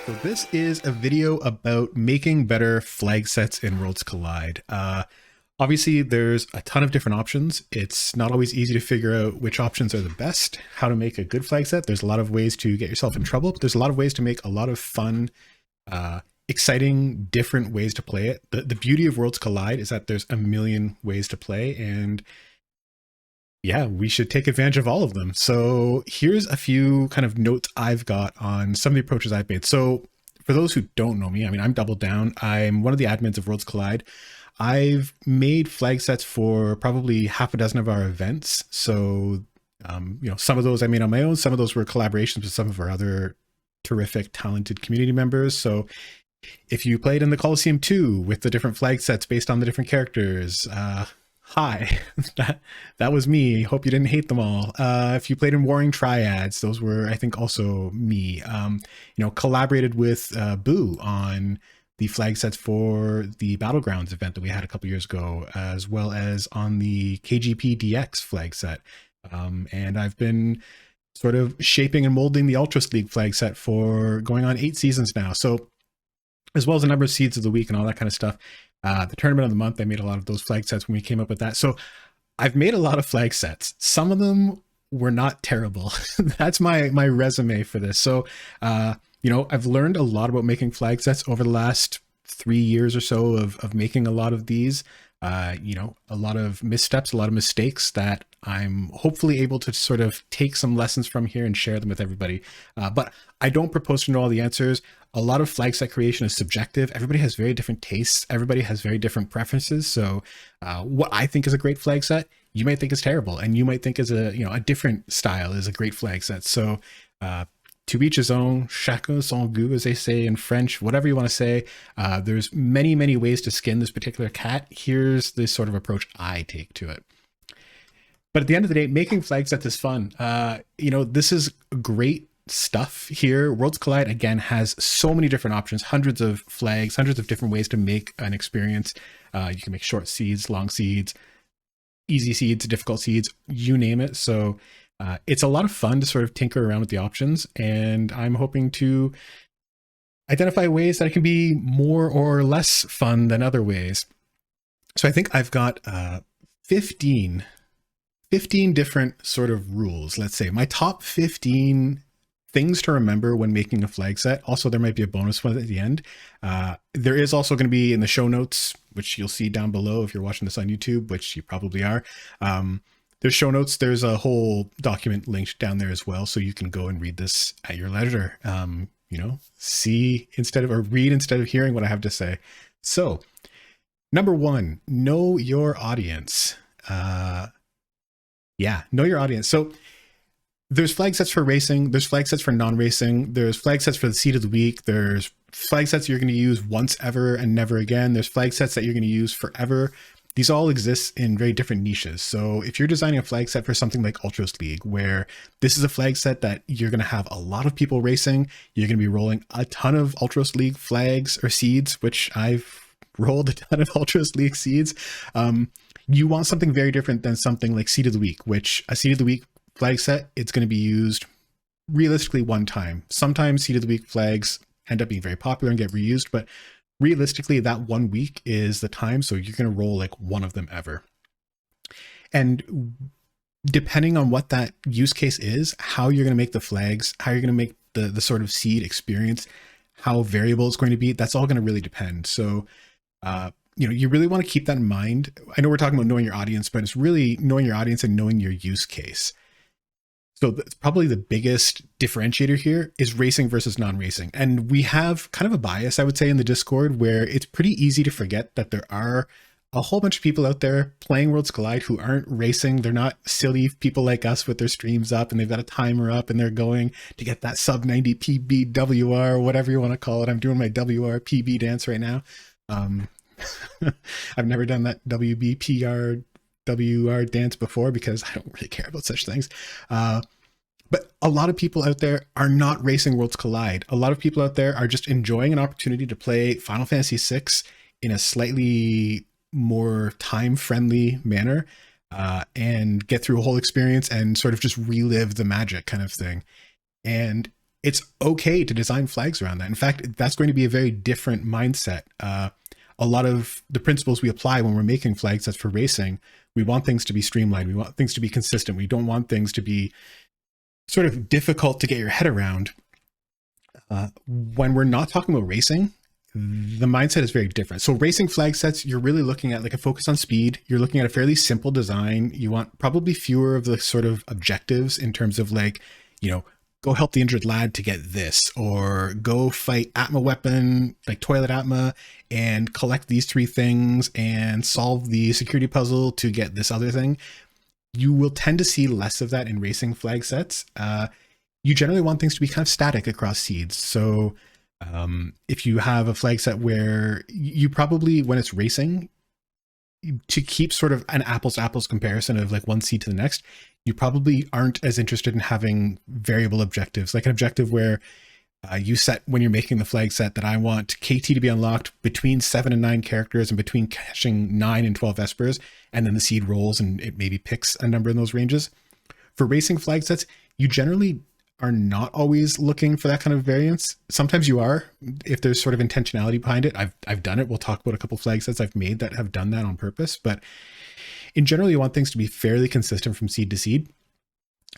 So this is a video about making better flag sets in Worlds Collide. Obviously, there's a ton of different options. It's not always easy to figure out which options are the best, how to make a good flag set. There's a lot of ways to get yourself in trouble, but there's a lot of ways to make a lot of fun, exciting, different ways to play it. The beauty of Worlds Collide is that there's a million ways to play, and yeah, we should take advantage of all of them. So here's a few kind of notes I've got on some of the approaches I've made. So for those who don't know me, I mean, I'm Double Down. I'm one of the admins of Worlds Collide. I've made flag sets for probably half a dozen of our events. So, some of those I made on my own. Some of those were collaborations with some of our other terrific, talented community members. So if you played in the Coliseum 2 with the different flag sets based on the different characters, hi, that was me. Hope you didn't hate them all. If you played in Warring Triads, those were, I think, also me. Collaborated with Boo on the flag sets for the Battlegrounds event that we had a couple years ago, as well as on the KGP DX flag set. And I've been sort of shaping and molding the Ultras League flag set for going on 8 seasons now. So as well as a number of seeds of the week and all that kind of stuff. The tournament of the month, I made a lot of those flag sets when we came up with that. So I've made a lot of flag sets. Some of them were not terrible. That's my resume for this. So, I've learned a lot about making flag sets over the last 3 years or so of making a lot of these. A lot of missteps, a lot of mistakes that I'm hopefully able to sort of take some lessons from here and share them with everybody. But I don't propose to know all the answers. A lot of flag set creation is subjective. Everybody has very different tastes. Everybody has very different preferences. So what I think is a great flag set, you might think is terrible. And you might think is a different style is a great flag set. So to each his own, chacun son goût, as they say in French, whatever you want to say. There's many, many ways to skin this particular cat. Here's the sort of approach I take to it. But at the end of the day, making flag sets is fun. This is great stuff here. Worlds Collide, again, has so many different options, hundreds of flags, hundreds of different ways to make an experience. You can make short seeds, long seeds, easy seeds, difficult seeds, you name it. So it's a lot of fun to sort of tinker around with the options, and I'm hoping to identify ways that it can be more or less fun than other ways. So I think I've got 15 different sort of rules. Let's say my top 15 things to remember when making a flag set. Also, there might be a bonus one at the end. There is also going to be in the show notes, which you'll see down below if you're watching this on YouTube, which you probably are. There's show notes. There's a whole document linked down there as well. So you can go and read this at your leisure. See instead of, or read instead of hearing what I have to say. So number 1, know your audience. Know your audience. So there's flag sets for racing. There's flag sets for non-racing. There's flag sets for the seed of the week. There's flag sets you're going to use once ever and never again. There's flag sets that you're going to use forever. These all exist in very different niches. So if you're designing a flag set for something like Ultras League, where this is a flag set that you're going to have a lot of people racing, you're going to be rolling a ton of Ultras League flags or seeds, which I've rolled a ton of Ultras League seeds. You want something very different than something like Seed of the Week, which a Seed of the Week flag set, it's going to be used realistically one time. Sometimes Seed of the Week flags end up being very popular and get reused, but realistically that 1 week is the time. So you're going to roll like one of them ever. And depending on what that use case is, how you're going to make the flags, how you're going to make the sort of seed experience, how variable it's going to be, that's all going to really depend. So, you really want to keep that in mind. I know we're talking about knowing your audience, but it's really knowing your audience and knowing your use case. So probably the biggest differentiator here is racing versus non-racing. And we have kind of a bias, I would say, in the Discord where it's pretty easy to forget that there are a whole bunch of people out there playing Worlds Collide who aren't racing. They're not silly people like us with their streams up and they've got a timer up and they're going to get that sub 90 PB WR, whatever you want to call it. I'm doing my WR PB dance right now. I've never done that WB PR WR dance before because I don't really care about such things. But a lot of people out there are not racing Worlds Collide. A lot of people out there are just enjoying an opportunity to play Final Fantasy VI in a slightly more time-friendly manner and get through a whole experience and sort of just relive the magic kind of thing. And it's okay to design flags around that. In fact, that's going to be a very different mindset. A lot of the principles we apply when we're making flag sets for racing, we want things to be streamlined. We want things to be consistent. We don't want things to be sort of difficult to get your head around. When we're not talking about racing, the mindset is very different. So racing flag sets, you're really looking at like a focus on speed. You're looking at a fairly simple design. You want probably fewer of the sort of objectives in terms of like, go help the injured lad to get this, or go fight Atma weapon, like toilet Atma, and collect these 3 things and solve the security puzzle to get this other thing. You will tend to see less of that in racing flag sets. You generally want things to be kind of static across seeds. So if you have a flag set where you probably, when it's racing, to keep sort of an apples to apples comparison of like one seed to the next, you probably aren't as interested in having variable objectives, like an objective where you set when you're making the flag set that I want KT to be unlocked between 7 and 9 characters and between catching 9 and 12 espers, and then the seed rolls and it maybe picks a number in those ranges. For racing flag sets, you generally are not always looking for that kind of variance. Sometimes you are, if there's sort of intentionality behind it. I've done it. We'll talk about a couple flag sets I've made that have done that on purpose, but in general, you want things to be fairly consistent from seed to seed.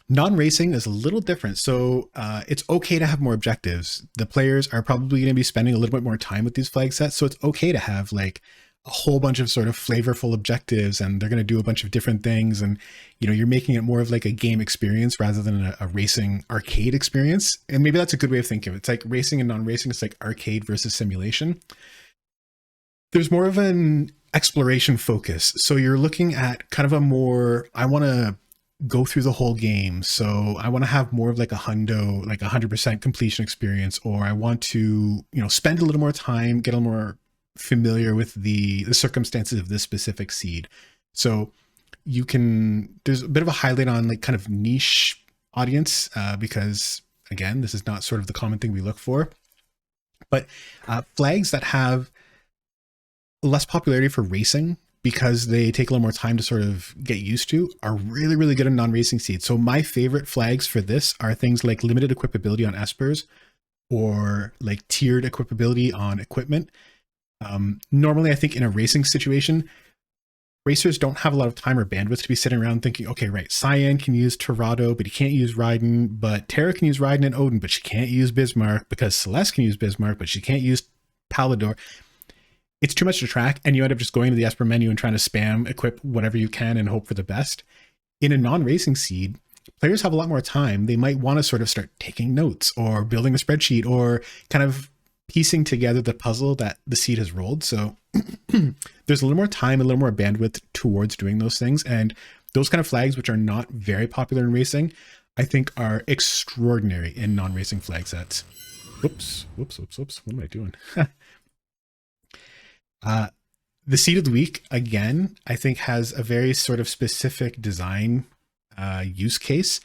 Non-racing is a little different. So it's okay to have more objectives. The players are probably going to be spending a little bit more time with these flag sets. So it's okay to have like a whole bunch of sort of flavorful objectives, and they're going to do a bunch of different things. And, you're making it more of like a game experience rather than a racing arcade experience. And maybe that's a good way of thinking of it. It's like racing and non-racing. It's like arcade versus simulation. There's more of an exploration focus. So you're looking at kind of a more, I want to go through the whole game. So I want to have more of like a hundo, like 100% completion experience, or I want to, spend a little more time, get a little more familiar with the circumstances of this specific seed. So there's a bit of a highlight on like kind of niche audience, because again, this is not sort of the common thing we look for, but flags that have less popularity for racing because they take a little more time to sort of get used to are really, really good in non-racing seeds. So my favorite flags for this are things like limited equipability on espers, or like tiered equipability on equipment. Normally, I think in a racing situation, racers don't have a lot of time or bandwidth to be sitting around thinking, okay, right, Cyan can use Torado, but he can't use Raiden, but Terra can use Raiden and Odin, but she can't use Bismarck, because Celeste can use Bismarck, but she can't use Palador. It's too much to track, and you end up just going to the Esper menu and trying to spam equip whatever you can and hope for the best. In a non-racing seed, players have a lot more time. They might want to sort of start taking notes or building a spreadsheet or kind of piecing together the puzzle that the seed has rolled. So there's a little more time, a little more bandwidth towards doing those things. And those kind of flags, which are not very popular in racing, I think are extraordinary in non-racing flag sets. Whoops. What am I doing? The seed of the week, again, I think has a very sort of specific design use case.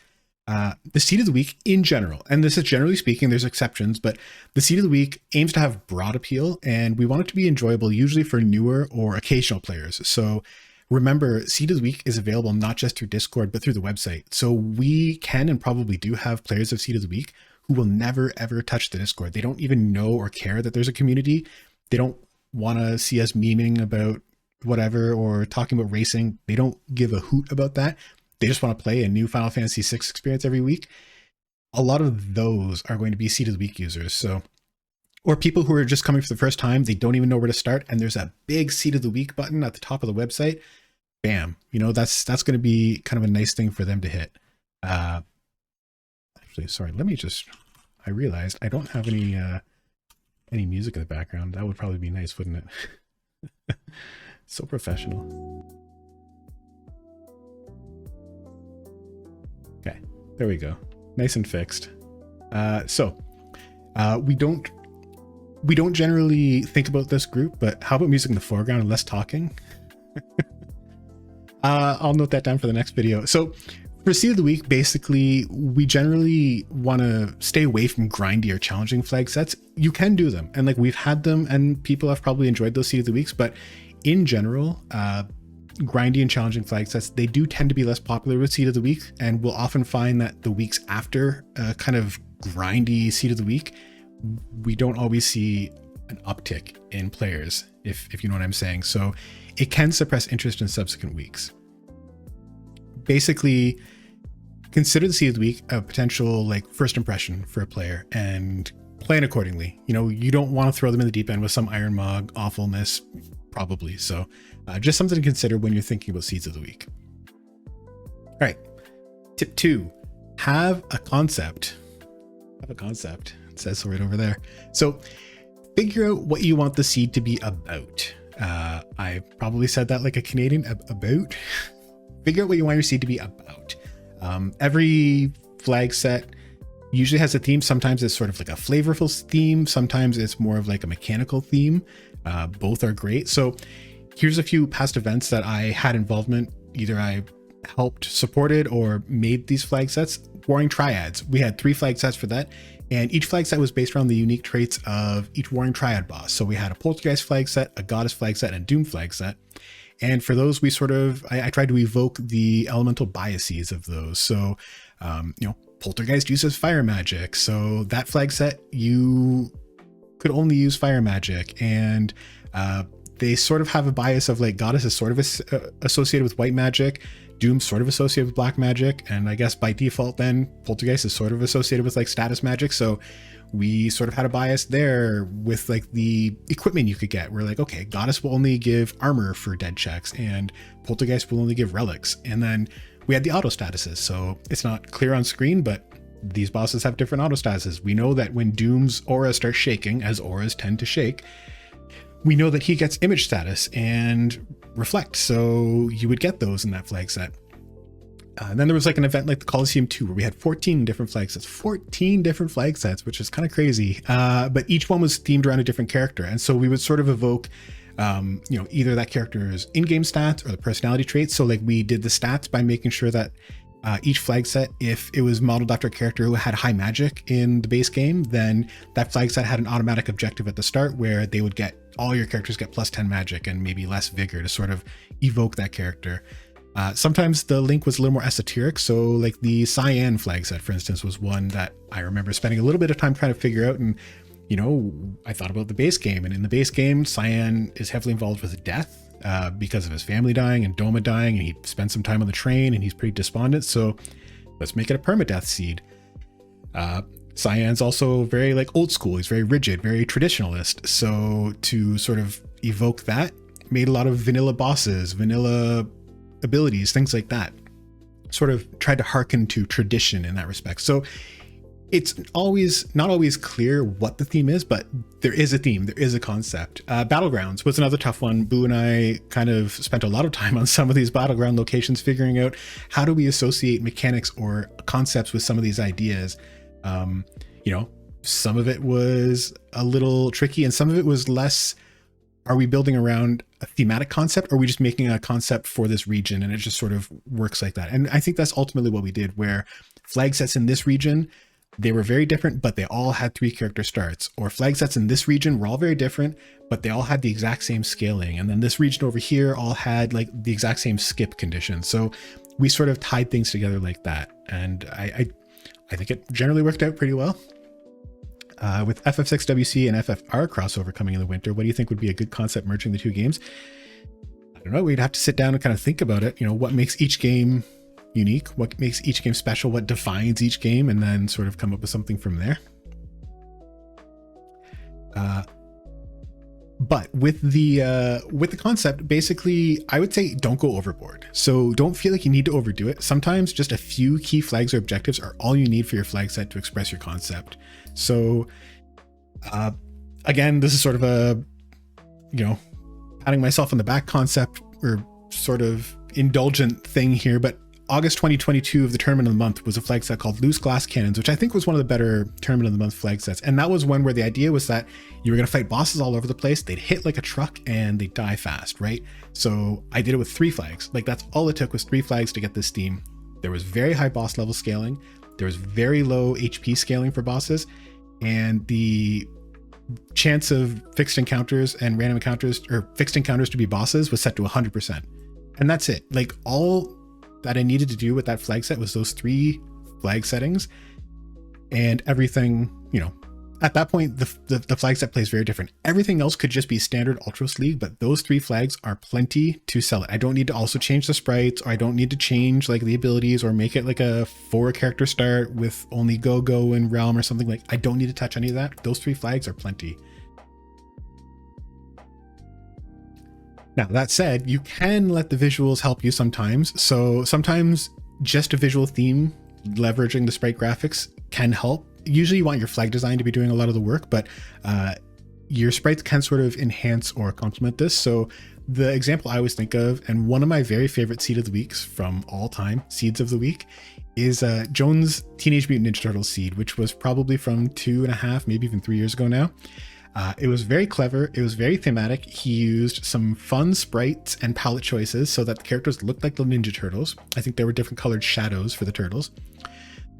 The seed of the week in general, and this is generally speaking, there's exceptions, but the seed of the week aims to have broad appeal, and we want it to be enjoyable, usually for newer or occasional players. So remember, seed of the week is available not just through Discord, but through the website. So we can and probably do have players of seed of the week who will never, ever touch the Discord. They don't even know or care that there's a community. They don't want to see us memeing about whatever or talking about racing. They don't give a hoot about that. They just want to play a new Final Fantasy VI experience every week. A lot of those are going to be seed of the week users. So, or people who are just coming for the first time, they don't even know where to start, and there's a big seed of the week button at the top of the website. Bam, that's going to be kind of a nice thing for them to hit. Actually, sorry, I realized I don't have any music in the background. That would probably be nice, wouldn't it? So professional. Okay, there we go. Nice and fixed. We don't generally think about this group, but how about music in the foreground and less talking? I'll note that down for the next video. So for seed of the week, basically, we generally want to stay away from grindy or challenging flag sets. You can do them, and like we've had them, and people have probably enjoyed those seed of the weeks, but in general, grindy and challenging flag sets, they do tend to be less popular with seed of the week, and we'll often find that the weeks after kind of grindy seed of the week, we don't always see an uptick in players, if you know what I'm saying. So it can suppress interest in subsequent weeks. Basically, consider the seed of the week a potential like first impression for a player and plan accordingly. You know, you don't want to throw them in the deep end with some Iron Mog awfulness, probably. So just something to consider when you're thinking about seeds of the week. All right. Tip 2, have a concept. Have a concept. It says so right over there. So figure out what you want the seed to be about. I probably said that like a Canadian, about. Figure out what you want your seed to be about. Every flag set usually has a theme. Sometimes it's sort of like a flavorful theme. Sometimes it's more of like a mechanical theme. Both are great. So here's a few past events that I had involvement. Either I helped, supported, or made these flag sets. Warring Triads. We had 3 flag sets for that. And each flag set was based around the unique traits of each Warring Triad boss. So we had a Poltergeist flag set, a Goddess flag set, and a Doom flag set. And for those, we sort of, I tried to evoke the elemental biases of those. So, Poltergeist uses fire magic. So that flag set, you could only use fire magic. And they sort of have a bias of like Goddess is sort of associated with white magic, Doom sort of associated with black magic, and I guess by default then Poltergeist is sort of associated with like status magic. So we sort of had a bias there with like the equipment you could get. We're like, okay, Goddess will only give armor for dead checks and Poltergeist will only give relics. And then we had the auto statuses. So it's not clear on screen, but these bosses have different auto statuses. We know that when Doom's aura starts shaking, as auras tend to shake, we know that he gets image status and reflect. So you would get those in that flag set. And then there was like an event like the Coliseum 2 where we had 14 different flag sets, 14 different flag sets, which is kind of crazy. But each one was themed around a different character. And so we would sort of evoke, either that character's in-game stats or the personality traits. So like we did the stats by making sure that each flag set, if it was modeled after a character who had high magic in the base game, then that flag set had an automatic objective at the start where they would get, all your characters get plus 10 magic and maybe less vigor to sort of evoke that character. Sometimes the link was a little more esoteric. So like the Cyan flag set, for instance, was one that I remember spending a little bit of time trying to figure out. And, I thought about the base game, and in the base game, Cyan is heavily involved with death because of his family dying and Doma dying. And he spent some time on the train and he's pretty despondent. So let's make it a permadeath seed. Cyan's also very like old school. He's very rigid, very traditionalist. So to sort of evoke that, made a lot of vanilla bosses, vanilla abilities, things like that. Sort of tried to hearken to tradition in that respect. So it's not always clear what the theme is, but there is a theme, there is a concept. Battlegrounds was another tough one. Boo and I kind of spent a lot of time on some of these battleground locations, figuring out how do we associate mechanics or concepts with some of these ideas. Some of it was a little tricky and some of it was less, are we building around a thematic concept or are we just making a concept for this region? And it just sort of works like that. And I think that's ultimately what we did, where flag sets in this region, they were very different, but they all had 3 character starts. Or flag sets in this region were all very different, but they all had the exact same scaling. And then this region over here all had like the exact same skip conditions. So we sort of tied things together like that. And I think it generally worked out pretty well. With FF6 WC and FFR crossover coming in the winter, what do you think would be a good concept merging the 2 games? I don't know. We'd have to sit down and kind of think about it. What makes each game unique, what makes each game special, what defines each game, and then sort of come up with something from there. But with the concept, basically, I would say don't go overboard. So don't feel like you need to overdo it. Sometimes just a few key flags or objectives are all you need for your flag set to express your concept. So again, this is sort of a, patting myself on the back concept or sort of indulgent thing here, but August 2022 of the Tournament of the Month was a flag set called Loose Glass Cannons, which I think was one of the better Tournament of the Month flag sets. And that was one where the idea was that you were going to fight bosses all over the place. They'd hit like a truck and they die fast, right? So I did it with 3 flags. Like that's all it took was 3 flags to get this theme. There was very high boss level scaling. There was very low HP scaling for bosses. And the chance of fixed encounters and random encounters or fixed encounters to be bosses was set to 100%. And that's it. Like all that I needed to do with that flag set was those 3 flag settings. and everything, you know, at that point, the flag set plays very different. Everything else could just be standard Ultros League, but those 3 flags are plenty to sell it. I don't need to also change the sprites, or I don't need to change like the abilities or make it like a 4 character start with only Go-Go and Realm or something. Like, I don't need to touch any of that. Those 3 flags are plenty. Now, that said, you can let the visuals help you sometimes. So sometimes just a visual theme, leveraging the sprite graphics, can help. Usually you want your flag design to be doing a lot of the work, but your sprites can sort of enhance or complement this. So the example I always think of, and one of my very favorite seed of the weeks from all time, seeds of the week, is Jones' Teenage Mutant Ninja Turtles seed, which was probably from 2.5, maybe even 3 years ago now. It was very clever. It was very thematic. He used some fun sprites and palette choices so that the characters looked like the Ninja Turtles. I think there were different colored shadows for the turtles.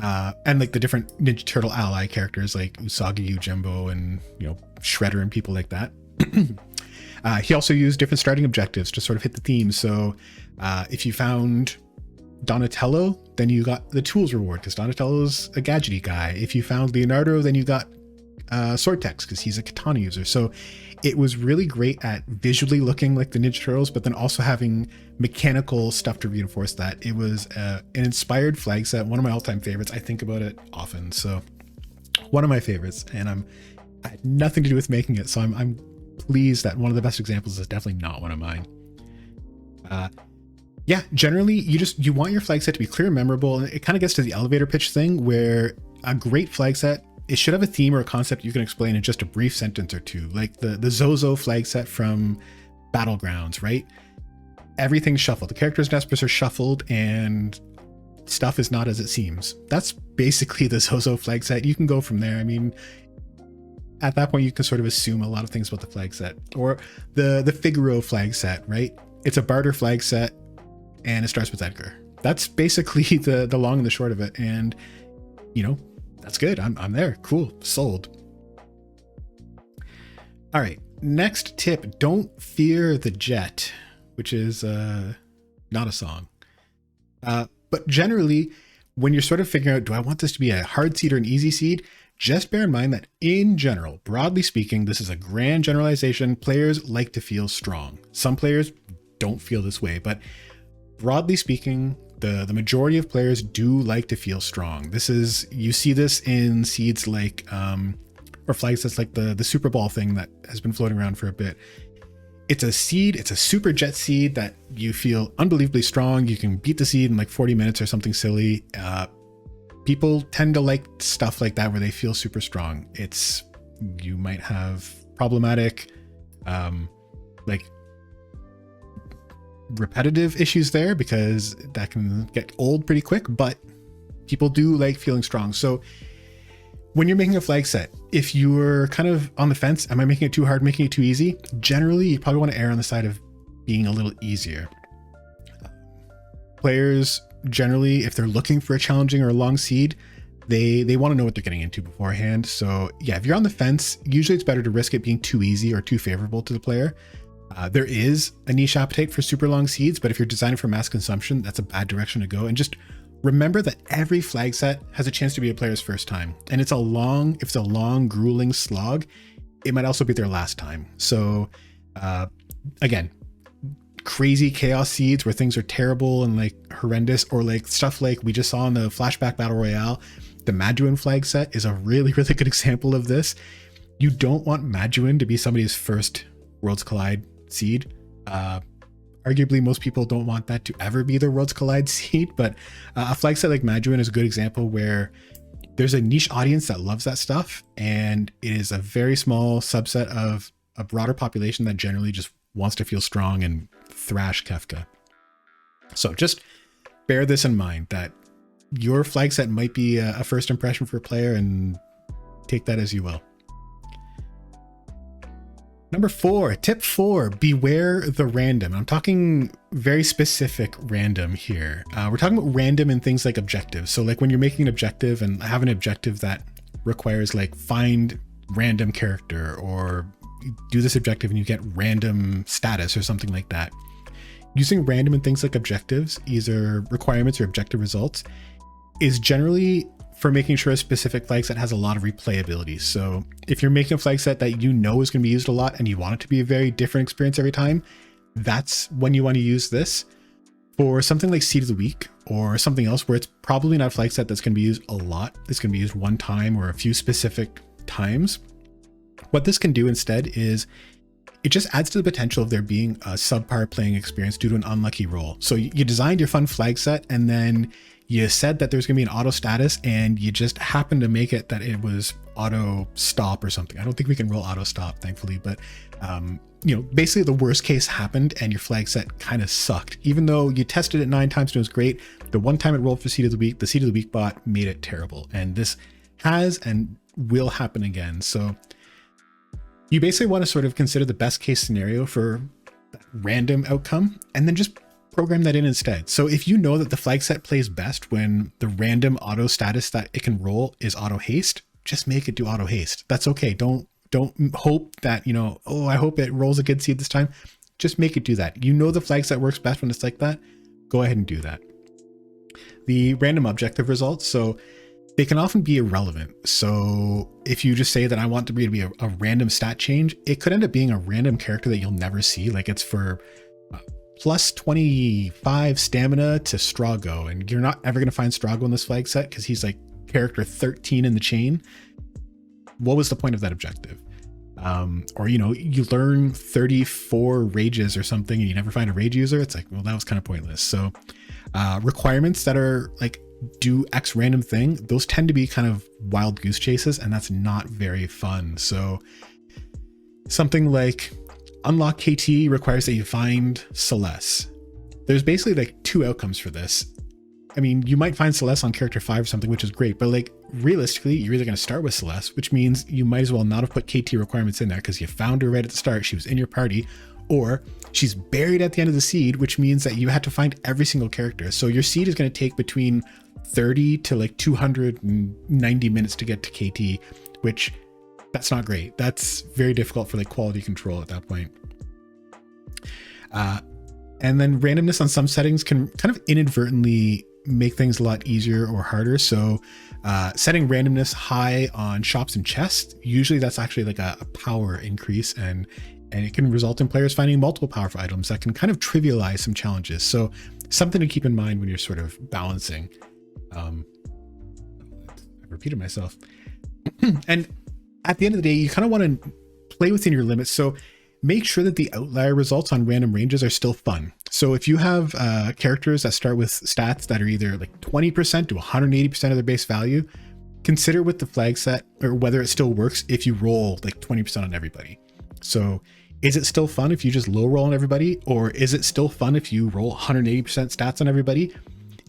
And like the different Ninja Turtle ally characters like Usagi, Yojimbo, and, you know, Shredder and people like that. He also used different starting objectives to sort of hit the theme. So if you found Donatello, then you got the tools reward because Donatello's a gadgety guy. If you found Leonardo, then you got Sortex because he's a katana user. So it was really great at visually looking like the Ninja Turtles, but then also having mechanical stuff to reinforce that. It was an inspired flag set, one of my all-time favorites. I think about it often. So one of my favorites, and I had nothing to do with making it. So I'm pleased that one of the best examples is definitely not one of mine. Yeah, generally you want your flag set to be clear and memorable. And it kind of gets to the elevator pitch thing where a great flag set, it should have a theme or a concept you can explain in just a brief sentence or two, like the Zozo flag set from Battlegrounds, right? Everything's shuffled. The characters' Nespers are shuffled and stuff is not as it seems. That's basically the Zozo flag set. You can go from there. I mean, at that point, you can sort of assume a lot of things about the flag set. Or the Figaro flag set, right? It's a barter flag set and it starts with Edgar. That's basically the long and the short of it. And, you know, that's good. I'm there. Cool. Sold. All right. Next tip. Don't fear the jet, which is not a song. But generally, when you're sort of figuring out, do I want this to be a hard seed or an easy seed? Just bear in mind that in general, broadly speaking, this is a grand generalization. Players like to feel strong. Some players don't feel this way, but broadly speaking, the majority of players do like to feel strong. You see this in seeds like, or flag sets like the Super Ball thing that has been floating around for a bit. It's a seed, it's a super jet seed that you feel unbelievably strong. You can beat the seed in like 40 minutes or something silly. People tend to like stuff like that where they feel super strong. You might have problematic, like repetitive issues there because that can get old pretty quick, but people do like feeling strong. So when you're making a flag set, if you're kind of on the fence, am I making it too hard, making it too easy? Generally, you probably want to err on the side of being a little easier. Players generally, if they're looking for a challenging or a long seed, they want to know what they're getting into beforehand. So yeah, if you're on the fence, usually it's better to risk it being too easy or too favorable to the player. There is a niche appetite for super long seeds, but if you're designing for mass consumption, that's a bad direction to go. And just remember that every flag set has a chance to be a player's first time. And if it's a long, grueling slog, it might also be their last time. So again, crazy chaos seeds where things are terrible and like horrendous, or like stuff like we just saw in the Flashback Battle Royale, the Maduin flag set is a really, really good example of this. You don't want Maduin to be somebody's first Worlds Collide seed. Arguably, most people don't want that to ever be their Worlds Collide seed, but a flag set like Maduin is a good example where there's a niche audience that loves that stuff, and it is a very small subset of a broader population that generally just wants to feel strong and thrash Kefka. So just bear this in mind, that your flag set might be a first impression for a player, and take that as you will. Number 4, tip 4, beware the random. I'm talking very specific random here. We're talking about random in things like objectives. So like when you're making an objective and have an objective that requires like find random character, or do this objective and you get random status or something like that. Using random in things like objectives, either requirements or objective results, is generally for making sure a specific flag set has a lot of replayability. So if you're making a flag set that you know is going to be used a lot and you want it to be a very different experience every time, that's when you want to use this. For something like Seed of the Week or something else where it's probably not a flag set that's going to be used a lot, it's going to be used one time or a few specific times, what this can do instead is it just adds to the potential of there being a subpar playing experience due to an unlucky roll. So you designed your fun flag set and then you said that there's going to be an auto status and you just happened to make it that it was auto stop or something. I don't think we can roll auto stop, thankfully, but you know, basically the worst case happened and your flag set kind of sucked. Even though you tested it 9 times and it was great, the one time it rolled for Seed of the Week, the Seed of the Week bot made it terrible. And this has and will happen again. So you basically want to sort of consider the best case scenario for that random outcome and then just program that in instead. So if you know that the flag set plays best when the random auto status that it can roll is auto haste, just make it do auto haste. That's okay. Don't hope that, you know, oh, I hope it rolls a good seed this time. Just make it do that. You know the flag set works best when it's like that. Go ahead and do that. The random objective results. So they can often be irrelevant. So if you just say that I want to be a random stat change, it could end up being a random character that you'll never see. Like it's for plus 25 stamina to Strago. And you're not ever going to find Strago in this flag set because he's like character 13 in the chain. What was the point of that objective? Or, you know, you learn 34 rages or something and you never find a rage user. It's like, well, that was kind of pointless. So requirements that are like do X random thing, those tend to be kind of wild goose chases, and that's not very fun. So something like unlock KT requires that you find Celeste. There's basically like 2 outcomes for this. I mean, you might find Celeste on character 5 or something, which is great, but like realistically, you're either going to start with Celeste, which means you might as well not have put KT requirements in there because you found her right at the start. She was in your party, or she's buried at the end of the seed, which means that you had to find every single character. So your seed is going to take between 30 to like 290 minutes to get to KT, which that's not great. That's very difficult for like quality control at that point. And then randomness on some settings can kind of inadvertently make things a lot easier or harder. So setting randomness high on shops and chests, usually that's actually like a power increase, and it can result in players finding multiple powerful items that can kind of trivialize some challenges. So something to keep in mind when you're sort of balancing. I repeated myself. And at the end of the day, you kind of want to play within your limits. So make sure that the outlier results on random ranges are still fun. So if you have characters that start with stats that are either like 20% to 180% of their base value, consider with the flag set or whether it still works if you roll like 20% on everybody. So is it still fun if you just low roll on everybody, or is it still fun if you roll 180% stats on everybody?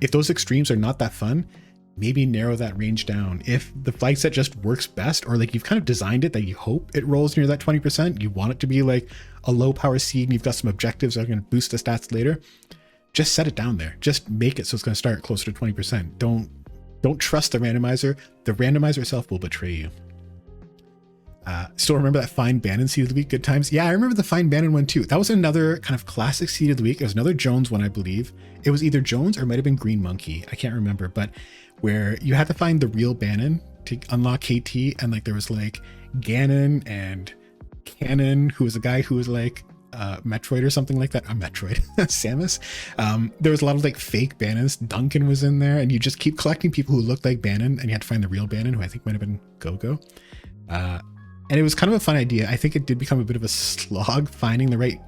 If those extremes are not that fun, maybe narrow that range down. If the flag set just works best, or like you've kind of designed it that you hope it rolls near that 20%, you want it to be like a low power seed and you've got some objectives that are going to boost the stats later, just set it down there. Just make it so it's going to start closer to 20%. Don't trust the randomizer. The randomizer itself will betray you. Still remember that Find Bannon seed of the week? Good times. Yeah, I remember the Find Bannon one too. That was another kind of classic seed of the week. It was another Jones one, I believe. It was either Jones or it might have been Green Monkey. I can't remember, but where you had to find the real Bannon to unlock KT, and like there was like Ganon and Cannon, who was a guy who was like Metroid or something like that. Metroid, Samus. There was a lot of like fake Bannons. Duncan was in there, and you just keep collecting people who looked like Bannon, and you had to find the real Bannon, who I think might have been Go-Go. And it was kind of a fun idea. I think it did become a bit of a slog finding the right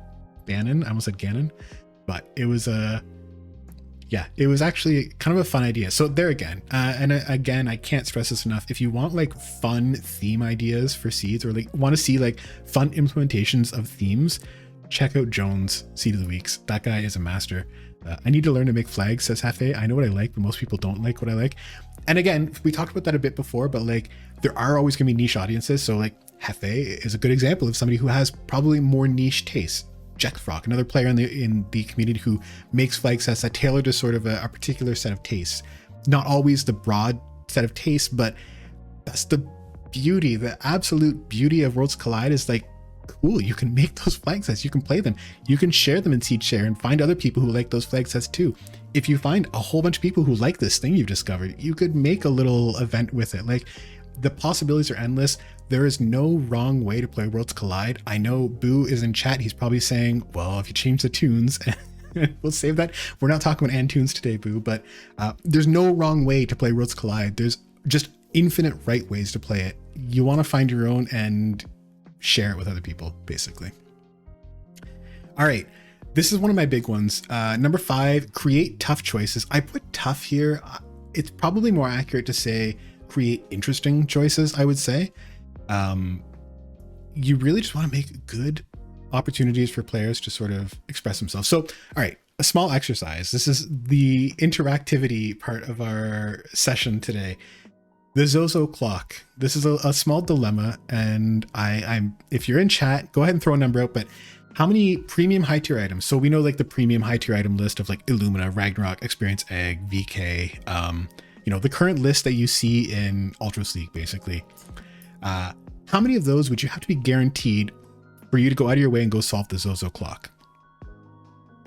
Bannon. I almost said Ganon, but it was it was actually kind of a fun idea. So there again, and again, I can't stress this enough. If you want like fun theme ideas for seeds, or like want to see like fun implementations of themes, check out Jones Seed of the Weeks. That guy is a master. I need to learn to make flags, says Hefe. I know what I like, but most people don't like what I like. And again, we talked about that a bit before, but like there are always going to be niche audiences. So like Hefe is a good example of somebody who has probably more niche tastes. Jack Frock, another player in the community who makes flag sets that tailor to sort of a particular set of tastes. Not always the broad set of tastes, but that's the beauty, the absolute beauty of Worlds Collide is like cool. You can make those flag sets, you can play them, you can share them in seed share and find other people who like those flag sets too. If you find a whole bunch of people who like this thing you've discovered, you could make a little event with it. Like, the possibilities are endless. There is no wrong way to play Worlds Collide. I know Boo is in chat. He's probably saying, well, if you change the tunes, we'll save that. We're not talking about tunes today, Boo, but there's no wrong way to play Worlds Collide. There's just infinite right ways to play it. You want to find your own and share it with other people, basically. All right. This is one of my big ones. Number 5, create tough choices. I put tough here. It's probably more accurate to say create interesting choices, I would say. You really just want to make good opportunities for players to sort of express themselves. So, all right, a small exercise. This is the interactivity part of our session today. The Zozo clock. This is a small dilemma, and I'm if you're in chat, go ahead and throw a number out, but how many premium high tier items? So we know like the premium high tier item list of like Illumina, Ragnarok, Experience Egg, VK, the current list that you see in Ultras League, basically. How many of those would you have to be guaranteed for you to go out of your way and go solve the Zozo clock?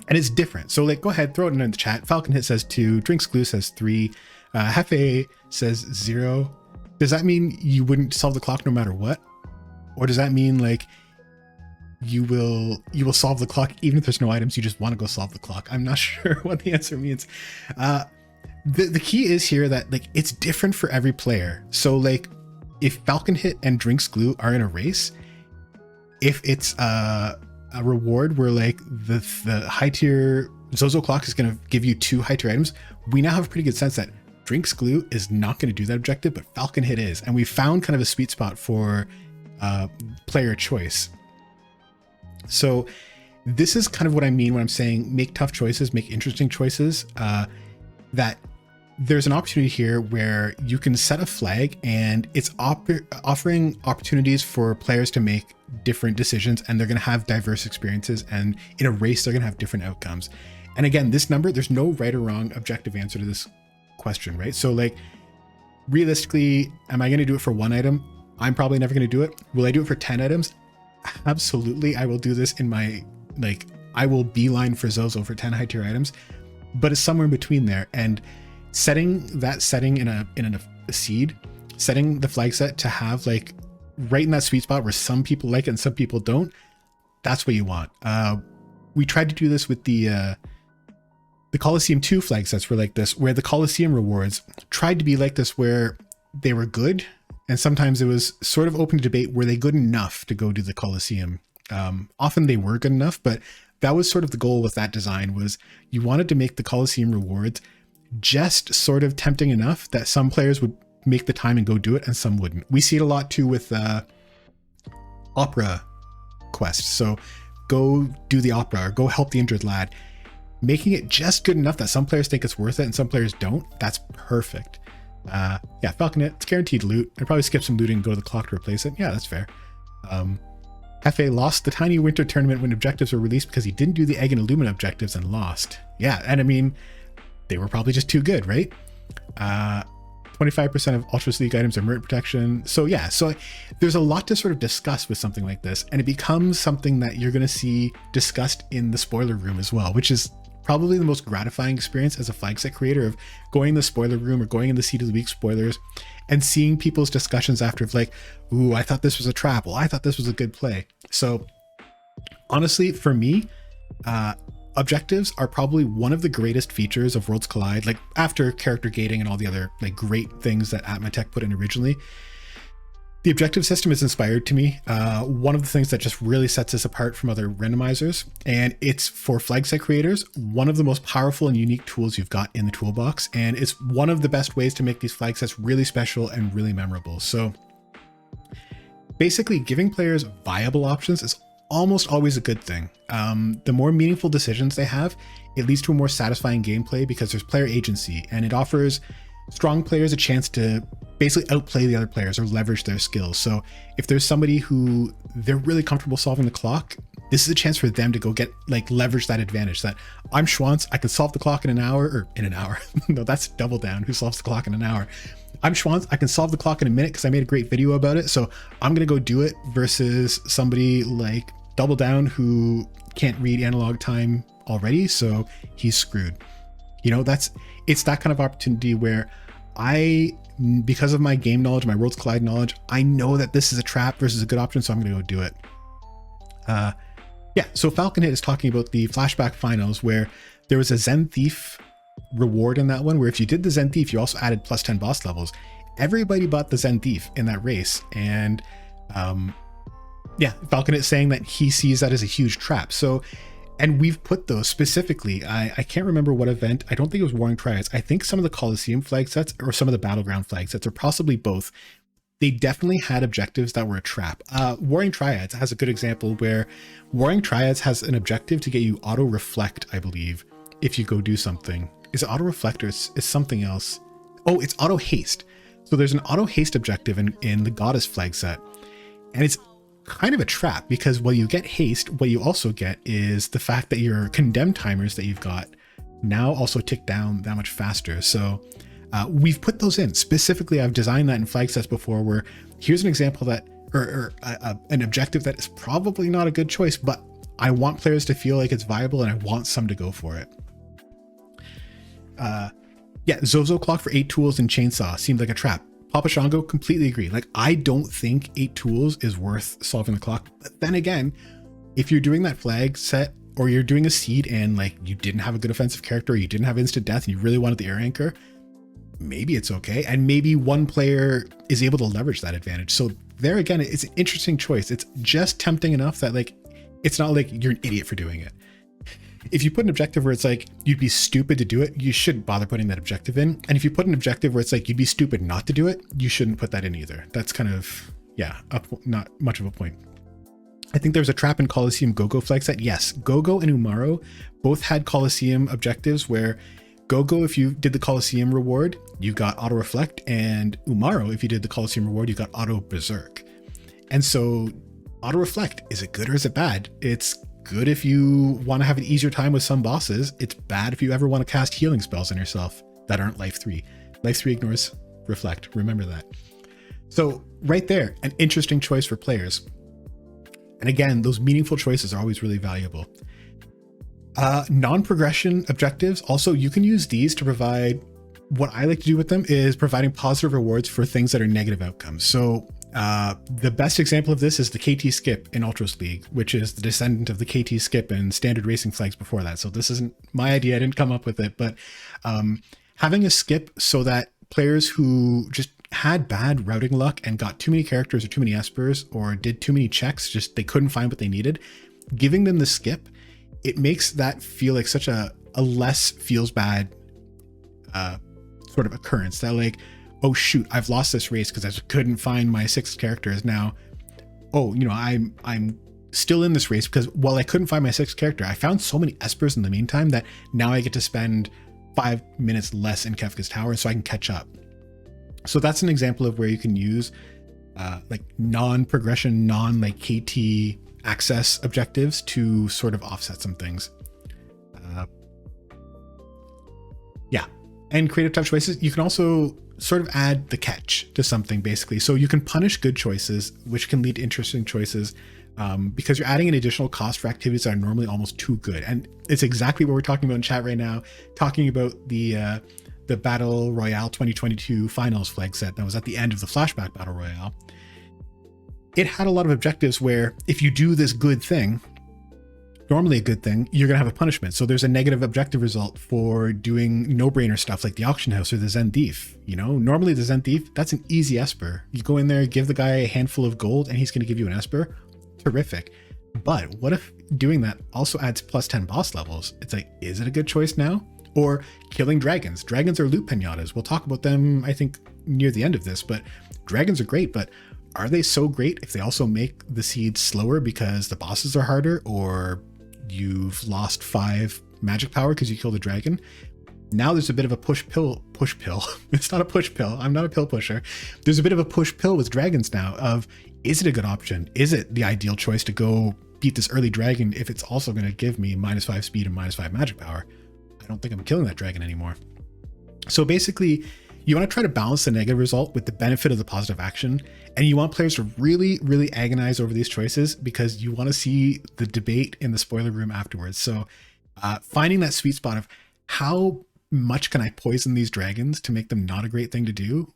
And it's different. So like, go ahead, throw it in the chat. Falcon Hit says 2, Drinks Glue says 3, Hefe says 0. Does that mean you wouldn't solve the clock no matter what? Or does that mean like you will solve the clock even if there's no items, you just want to go solve the clock? I'm not sure what the answer means. The key is here that like it's different for every player. So like if Falcon Hit and Drinks Glue are in a race, if it's a reward where like the high tier Zozo clock is going to give you 2 high tier items, we now have a pretty good sense that Drinks Glue is not going to do that objective, but Falcon Hit is. And we found kind of a sweet spot for player choice. So this is kind of what I mean when I'm saying make tough choices, make interesting choices, that there's an opportunity here where you can set a flag and it's offering opportunities for players to make different decisions, and they're going to have diverse experiences, and in a race they're going to have different outcomes. And again, this number, there's no right or wrong objective answer to this question, right? So like realistically, am I going to do it for 1 item? I'm probably never going to do it. Will I do it for 10 items? Absolutely. I will do this in my, like, I will beeline for Zozo for 10 high tier items, but it's somewhere in between there. And setting that setting in a seed, setting the flag set to have like right in that sweet spot where some people like it and some people don't, that's what you want. We tried to do this with the Coliseum 2 flag sets were like this, where the Coliseum rewards tried to be like this, where they were good. And sometimes it was sort of open to debate, were they good enough to go to the Coliseum? Often they were good enough, but that was sort of the goal with that design, was you wanted to make the Coliseum rewards just sort of tempting enough that some players would make the time and go do it and some wouldn't. We see it a lot too with opera quests. So go do the opera or go help the injured lad. Making it just good enough that some players think it's worth it and some players don't. That's perfect. Yeah, Falcon Hit, it's guaranteed loot. I'd probably skip some looting and go to the clock to replace it. Yeah, that's fair. Hefe lost the tiny winter tournament when objectives were released because he didn't do the egg and Illumina objectives and lost. Yeah, and I mean, they were probably just too good, right? 25% of Ultras League items are merit protection. So yeah, so there's a lot to sort of discuss with something like this, and it becomes something that you're going to see discussed in the spoiler room as well, which is probably the most gratifying experience as a flag set creator, of going in the spoiler room or going in the Seed of the Week spoilers and seeing people's discussions after of like, ooh, I thought this was a trap. Well, I thought this was a good play. So honestly, for me, objectives are probably one of the greatest features of Worlds Collide, like after character gating and all the other like great things that Atmatech put in originally. The objective system is inspired to me. One of the things that just really sets us apart from other randomizers, and it's for flag set creators, one of the most powerful and unique tools you've got in the toolbox. And it's one of the best ways to make these flag sets really special and really memorable. So basically giving players viable options is almost always a good thing. The more meaningful decisions they have, it leads to a more satisfying gameplay because there's player agency, and it offers strong players a chance to basically outplay the other players or leverage their skills. So if there's somebody who they're really comfortable solving the clock, this is a chance for them to go get like leverage that advantage that I'm Schwantz, I can solve the clock in an hour, or in an hour. No, that's double down. Who solves the clock in an hour? I'm Schwantz, I can solve the clock in a minute because I made a great video about it. So I'm going to go do it versus somebody like Double Down who can't read analog time already. So he's screwed. You know, it's that kind of opportunity where because of my game knowledge, my Worlds Collide knowledge, I know that this is a trap versus a good option, so I'm going to go do it. Yeah, so Falcon Hit is talking about the flashback finals where there was a Zen Thief reward in that one, where if you did the Zen Thief, you also added plus 10 boss levels. Everybody bought the Zen Thief in that race, and yeah, Falcon Hit saying that he sees that as a huge trap. So, and we've put those specifically, I can't remember what event, I don't think it was Warring Triads. I think some of the Coliseum flag sets or some of the Battleground flag sets, or possibly both, they definitely had objectives that were a trap. Warring Triads has a good example where Warring Triads has an objective to get you auto reflect, I believe, if you go do something. Is it auto reflect or is something else? Oh, it's auto haste. So there's an auto haste objective in the Goddess flag set, and it's kind of a trap because while you get haste, what you also get is the fact that your condemned timers that you've got now also tick down that much faster. So we've put those in specifically. I've designed that in flag sets before, where here's an example that or an objective that is probably not a good choice, but I want players to feel like it's viable and I want some to go for it. Yeah, Zozo clock for 8 tools and chainsaw seemed like a trap. Papa Shango, completely agree. Like, I don't think 8 tools is worth solving the clock. But then again, if you're doing that flag set or you're doing a seed and like you didn't have a good offensive character, or you didn't have instant death and you really wanted the air anchor, maybe it's okay. And maybe one player is able to leverage that advantage. So there again, it's an interesting choice. It's just tempting enough that like, it's not like you're an idiot for doing it. If you put an objective where it's like, you'd be stupid to do it, you shouldn't bother putting that objective in. And if you put an objective where it's like, you'd be stupid not to do it, you shouldn't put that in either. That's kind of, yeah, not much of a point. I think there's a trap in Coliseum Gogo flag set. Yes, Gogo and Umaro both had Coliseum objectives where Gogo, if you did the Coliseum reward, you got auto reflect, and Umaro, if you did the Coliseum reward, you got auto berserk. And so auto reflect, is it good or is it bad? It's good if you want to have an easier time with some bosses. It's bad if you ever want to cast healing spells on yourself that aren't life 3. Life 3 ignores reflect. Remember that. So right there, an interesting choice for players. And again, those meaningful choices are always really valuable. Non-progression objectives. Also, you can use these to provide, what I like to do with them is providing positive rewards for things that are negative outcomes. So the best example of this is the KT skip in Ultros League, which is the descendant of the KT skip and standard racing flags before that. So this isn't my idea. I didn't come up with it, but having a skip so that players who just had bad routing luck and got too many characters or too many espers or did too many checks, just they couldn't find what they needed, giving them the skip, it makes that feel like such a less feels bad sort of occurrence that like, oh shoot, I've lost this race because I couldn't find my 6th characters. Now, oh, you know, I'm still in this race because while I couldn't find my 6th character, I found so many espers in the meantime that now I get to spend 5 minutes less in Kefka's Tower so I can catch up. So that's an example of where you can use like non-progression, like KT access objectives to sort of offset some things. Yeah, and creative tough choices. You can also sort of add the catch to something basically. So you can punish good choices, which can lead to interesting choices because you're adding an additional cost for activities that are normally almost too good. And it's exactly what we're talking about in chat right now, talking about the Battle Royale 2022 finals flag set that was at the end of the flashback Battle Royale. It had a lot of objectives where if you do this good thing, normally a good thing, you're going to have a punishment. So there's a negative objective result for doing no-brainer stuff like the auction house or the Zen Thief. You know, normally the Zen Thief, that's an easy esper. You go in there, give the guy a handful of gold and he's going to give you an esper. Terrific. But what if doing that also adds plus 10 boss levels? It's like, is it a good choice now? Or killing dragons. Dragons are loot pinatas. We'll talk about them, I think, near the end of this, but dragons are great, but are they so great if they also make the seeds slower because the bosses are harder or you've lost 5 magic power because you killed a dragon? Now there's a bit of a push pill. It's not a push pill. I'm not a pill pusher. There's a bit of a push pill with dragons now of, is it a good option? Is it the ideal choice to go beat this early dragon if it's also going to give me -5 speed and -5 magic power? I don't think I'm killing that dragon anymore. So basically, you want to try to balance the negative result with the benefit of the positive action. And you want players to really, really agonize over these choices because you want to see the debate in the spoiler room afterwards. So finding that sweet spot of how much can I poison these dragons to make them not a great thing to do?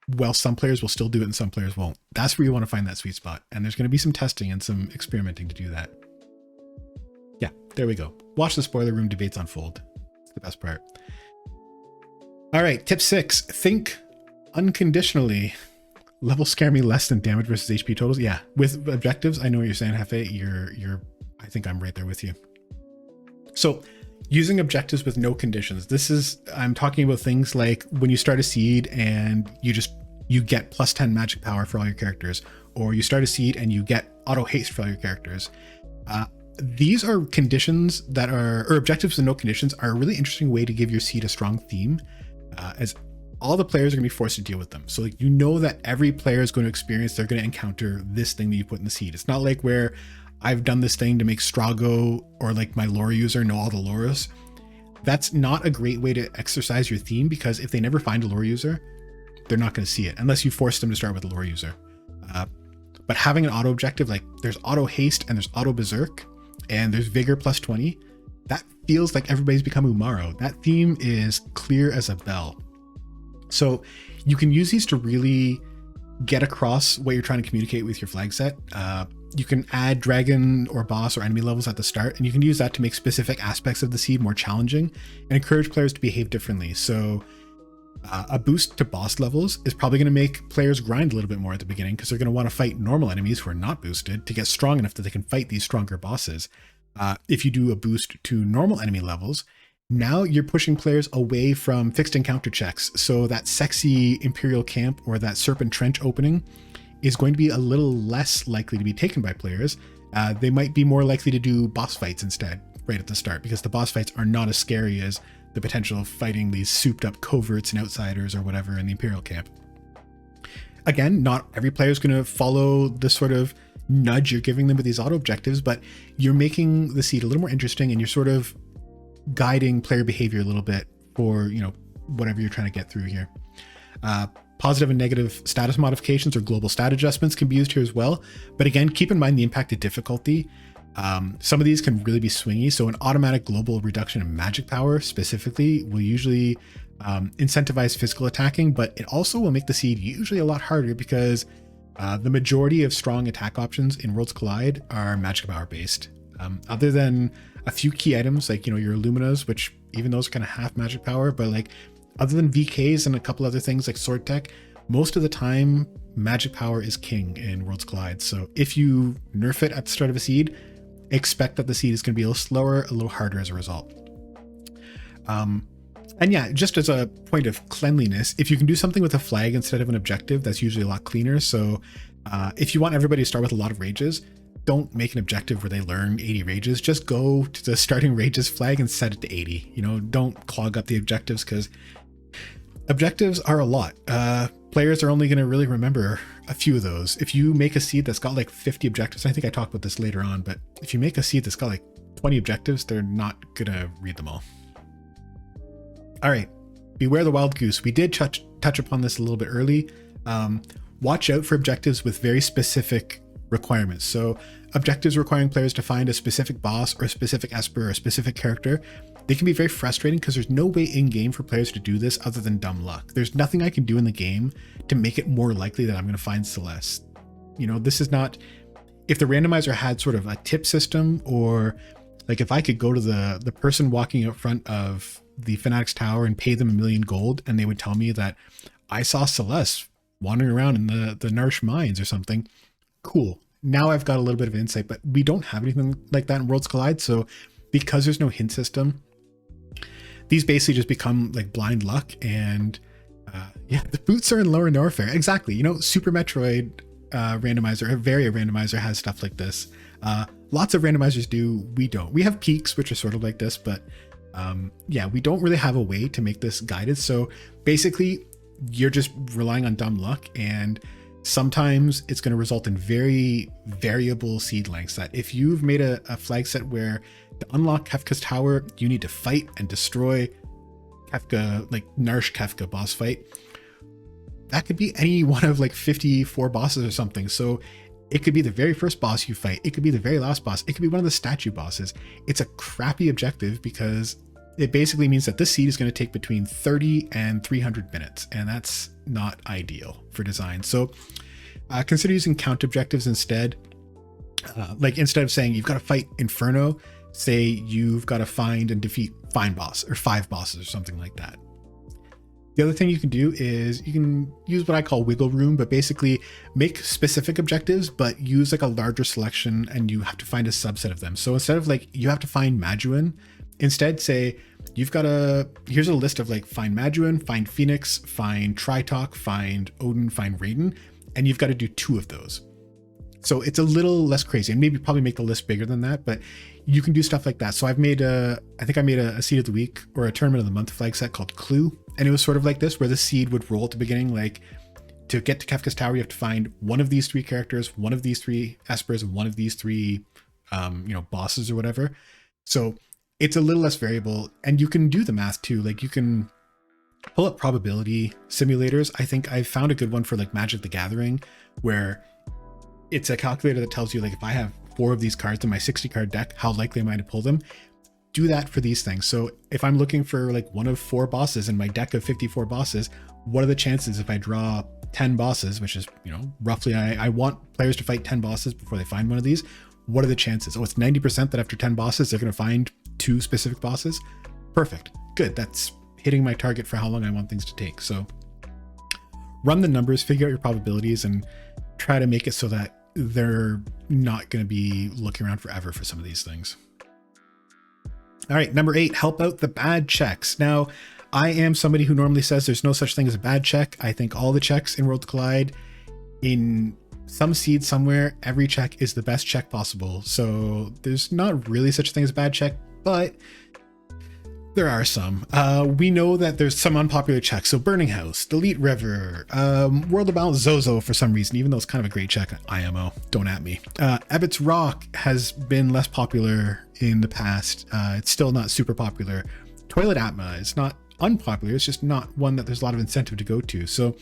Well, some players will still do it and some players won't. That's where you want to find that sweet spot. And there's going to be some testing and some experimenting to do that. Yeah, there we go. Watch the spoiler room debates unfold. It's the best part. All right, tip 6, think unconditionally. Levels scare me less than damage versus HP totals. Yeah, with objectives, I know what you're saying, Hefe. I think I'm right there with you. So using objectives with no conditions. I'm talking about things like when you start a seed and you get +10 magic power for all your characters, or you start a seed and you get auto haste for all your characters. These are conditions or objectives with no conditions are a really interesting way to give your seed a strong theme, as all the players are going to be forced to deal with them. So like, you know that every player is going to experience, they're going to encounter this thing that you put in the seed. It's not like where I've done this thing to make Strago or like my lore user know all the lores. That's not a great way to exercise your theme, because if they never find a lore user, they're not going to see it unless you force them to start with a lore user. But having an auto objective, like there's auto haste and there's auto berserk and there's vigor +20, that feels like everybody's become Umaro. That theme is clear as a bell. So you can use these to really get across what you're trying to communicate with your flag set. You can add dragon or boss or enemy levels at the start, and you can use that to make specific aspects of the seed more challenging and encourage players to behave differently. So a boost to boss levels is probably going to make players grind a little bit more at the beginning, because they're going to want to fight normal enemies who are not boosted to get strong enough that they can fight these stronger bosses. If you do a boost to normal enemy levels, now you're pushing players away from fixed encounter checks. So that sexy Imperial camp or that Serpent Trench opening is going to be a little less likely to be taken by players. They might be more likely to do boss fights instead right at the start, because the boss fights are not as scary as the potential of fighting these souped up coverts and outsiders or whatever in the Imperial camp. Again, not every player is going to follow the sort of nudge you're giving them with these auto objectives, but you're making the seed a little more interesting, and you're sort of guiding player behavior a little bit for, whatever you're trying to get through here. Positive and negative status modifications or global stat adjustments can be used here as well. But again, keep in mind the impacted difficulty. Some of these can really be swingy. So an automatic global reduction in magic power specifically will usually incentivize physical attacking, but it also will make the seed usually a lot harder, because the majority of strong attack options in Worlds Collide are magic power based. Other than a few key items like, your Illuminas, which even those are kind of half magic power, but like other than VKs and a couple other things like Sword Tech, most of the time magic power is king in Worlds Collide. So if you nerf it at the start of a seed, expect that the seed is going to be a little slower, a little harder as a result. And yeah, just as a point of cleanliness, if you can do something with a flag instead of an objective, that's usually a lot cleaner. So if you want everybody to start with a lot of rages, don't make an objective where they learn 80 rages. Just go to the starting rages flag and set it to 80. Don't clog up the objectives, because objectives are a lot. Players are only going to really remember a few of those. If you make a seed that's got like 50 objectives, I think I talked about this later on, but if you make a seed that's got like 20 objectives, they're not going to read them all. All right, beware the wild goose. We did touch upon this a little bit early. Watch out for objectives with very specific requirements. So objectives requiring players to find a specific boss or a specific Esper or a specific character, they can be very frustrating, because there's no way in game for players to do this other than dumb luck. There's nothing I can do in the game to make it more likely that I'm going to find Celeste. This is not, if the randomizer had sort of a tip system, or like if I could go to the person walking out front of the Fanatic's Tower and pay them 1 million gold, and they would tell me that I saw Celeste wandering around in the Narsh mines or something, cool. Now I've got a little bit of insight, but we don't have anything like that in Worlds Collide. So because there's no hint system, these basically just become like blind luck. And yeah, the boots are in lower Norfair. Exactly. Super Metroid randomizer, or Varia randomizer has stuff like this. Lots of randomizers do. We don't. We have peaks, which are sort of like this, but Yeah, we don't really have a way to make this guided. So basically you're just relying on dumb luck, and sometimes it's going to result in very variable seed lengths. That if you've made a flag set where to unlock Kefka's tower, you need to fight and destroy Kefka, like Narsh Kefka boss fight, that could be any one of like 54 bosses or something. So it could be the very first boss you fight. It could be the very last boss. It could be one of the statue bosses. It's a crappy objective because it basically means that this seed is going to take between 30 and 300 minutes. And that's not ideal for design. So consider using count objectives instead. Like instead of saying you've got to fight Inferno, say you've got to find and defeat five bosses or something like that. The other thing you can do is you can use what I call wiggle room, but basically make specific objectives, but use like a larger selection and you have to find a subset of them. So instead of like, you have to find Maduin, instead say, you've got here's a list of like, find Maduin, find Phoenix, find Tritok, find Odin, find Raiden, and you've got to do 2 of those. So it's a little less crazy, and maybe probably make the list bigger than that, but you can do stuff like that. So I've made I think I made a seed of the week or a tournament of the month flag set called Clue. And it was sort of like this, where the seed would roll at the beginning, like to get to Kefka's tower, you have to find one of these 3 characters, one of these 3 espers, and one of these 3, bosses or whatever. So it's a little less variable, and you can do the math too. Like you can pull up probability simulators. I think I found a good one for like Magic the Gathering, where it's a calculator that tells you like, if I have 4 of these cards in my 60 card deck, how likely am I to pull them? Do that for these things. So if I'm looking for like one of 4 bosses in my deck of 54 bosses, what are the chances if I draw 10 bosses, which is, roughly, I want players to fight 10 bosses before they find one of these. What are the chances? Oh, it's 90% that after 10 bosses, they're going to find 2 specific bosses. Perfect. Good. That's hitting my target for how long I want things to take. So run the numbers, figure out your probabilities, and try to make it so that they're not going to be looking around forever for some of these things. All right, number 8, help out the bad checks. Now, I am somebody who normally says there's no such thing as a bad check. I think all the checks in Worlds Collide, in some seed somewhere, every check is the best check possible. So there's not really such a thing as a bad check, but there are some. We know that there's some unpopular checks. So Burning House, Delete River, World of Balance Zozo for some reason, even though it's kind of a great check. IMO, don't at me. Ebbets Rock has been less popular in the past. It's still not super popular. Toilet Atma is not unpopular. It's just not one that there's a lot of incentive to go to. So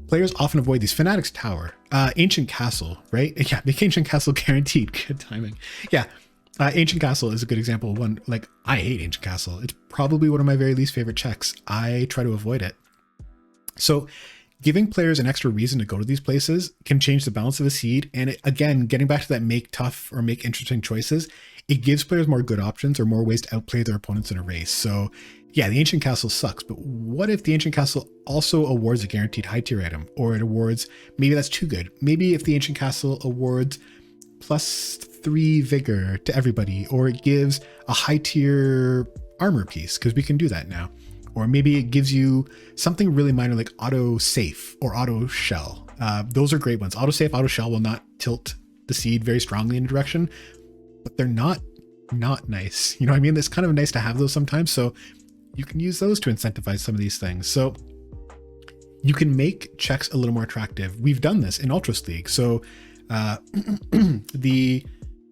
players often avoid these. Fanatics Tower, Ancient Castle, right? Yeah, make Ancient Castle guaranteed. Good timing. Yeah. Ancient Castle is a good example of one. Like, I hate Ancient Castle. It's probably one of my very least favorite checks. I try to avoid it. So giving players an extra reason to go to these places can change the balance of a seed. And again, getting back to that make tough or make interesting choices, it gives players more good options or more ways to outplay their opponents in a race. So yeah, the Ancient Castle sucks, but what if the Ancient Castle also awards a guaranteed high tier item, or it awards, maybe that's too good. Maybe if the Ancient Castle awards +3 vigor to everybody, or it gives a high tier armor piece, because we can do that now. Or maybe it gives you something really minor like auto safe or auto shell. Those are great ones. Auto safe, auto shell will not tilt the seed very strongly in a direction, but they're not nice. You know what I mean? It's kind of nice to have those sometimes. So you can use those to incentivize some of these things. So you can make checks a little more attractive. We've done this in Ultras League. So the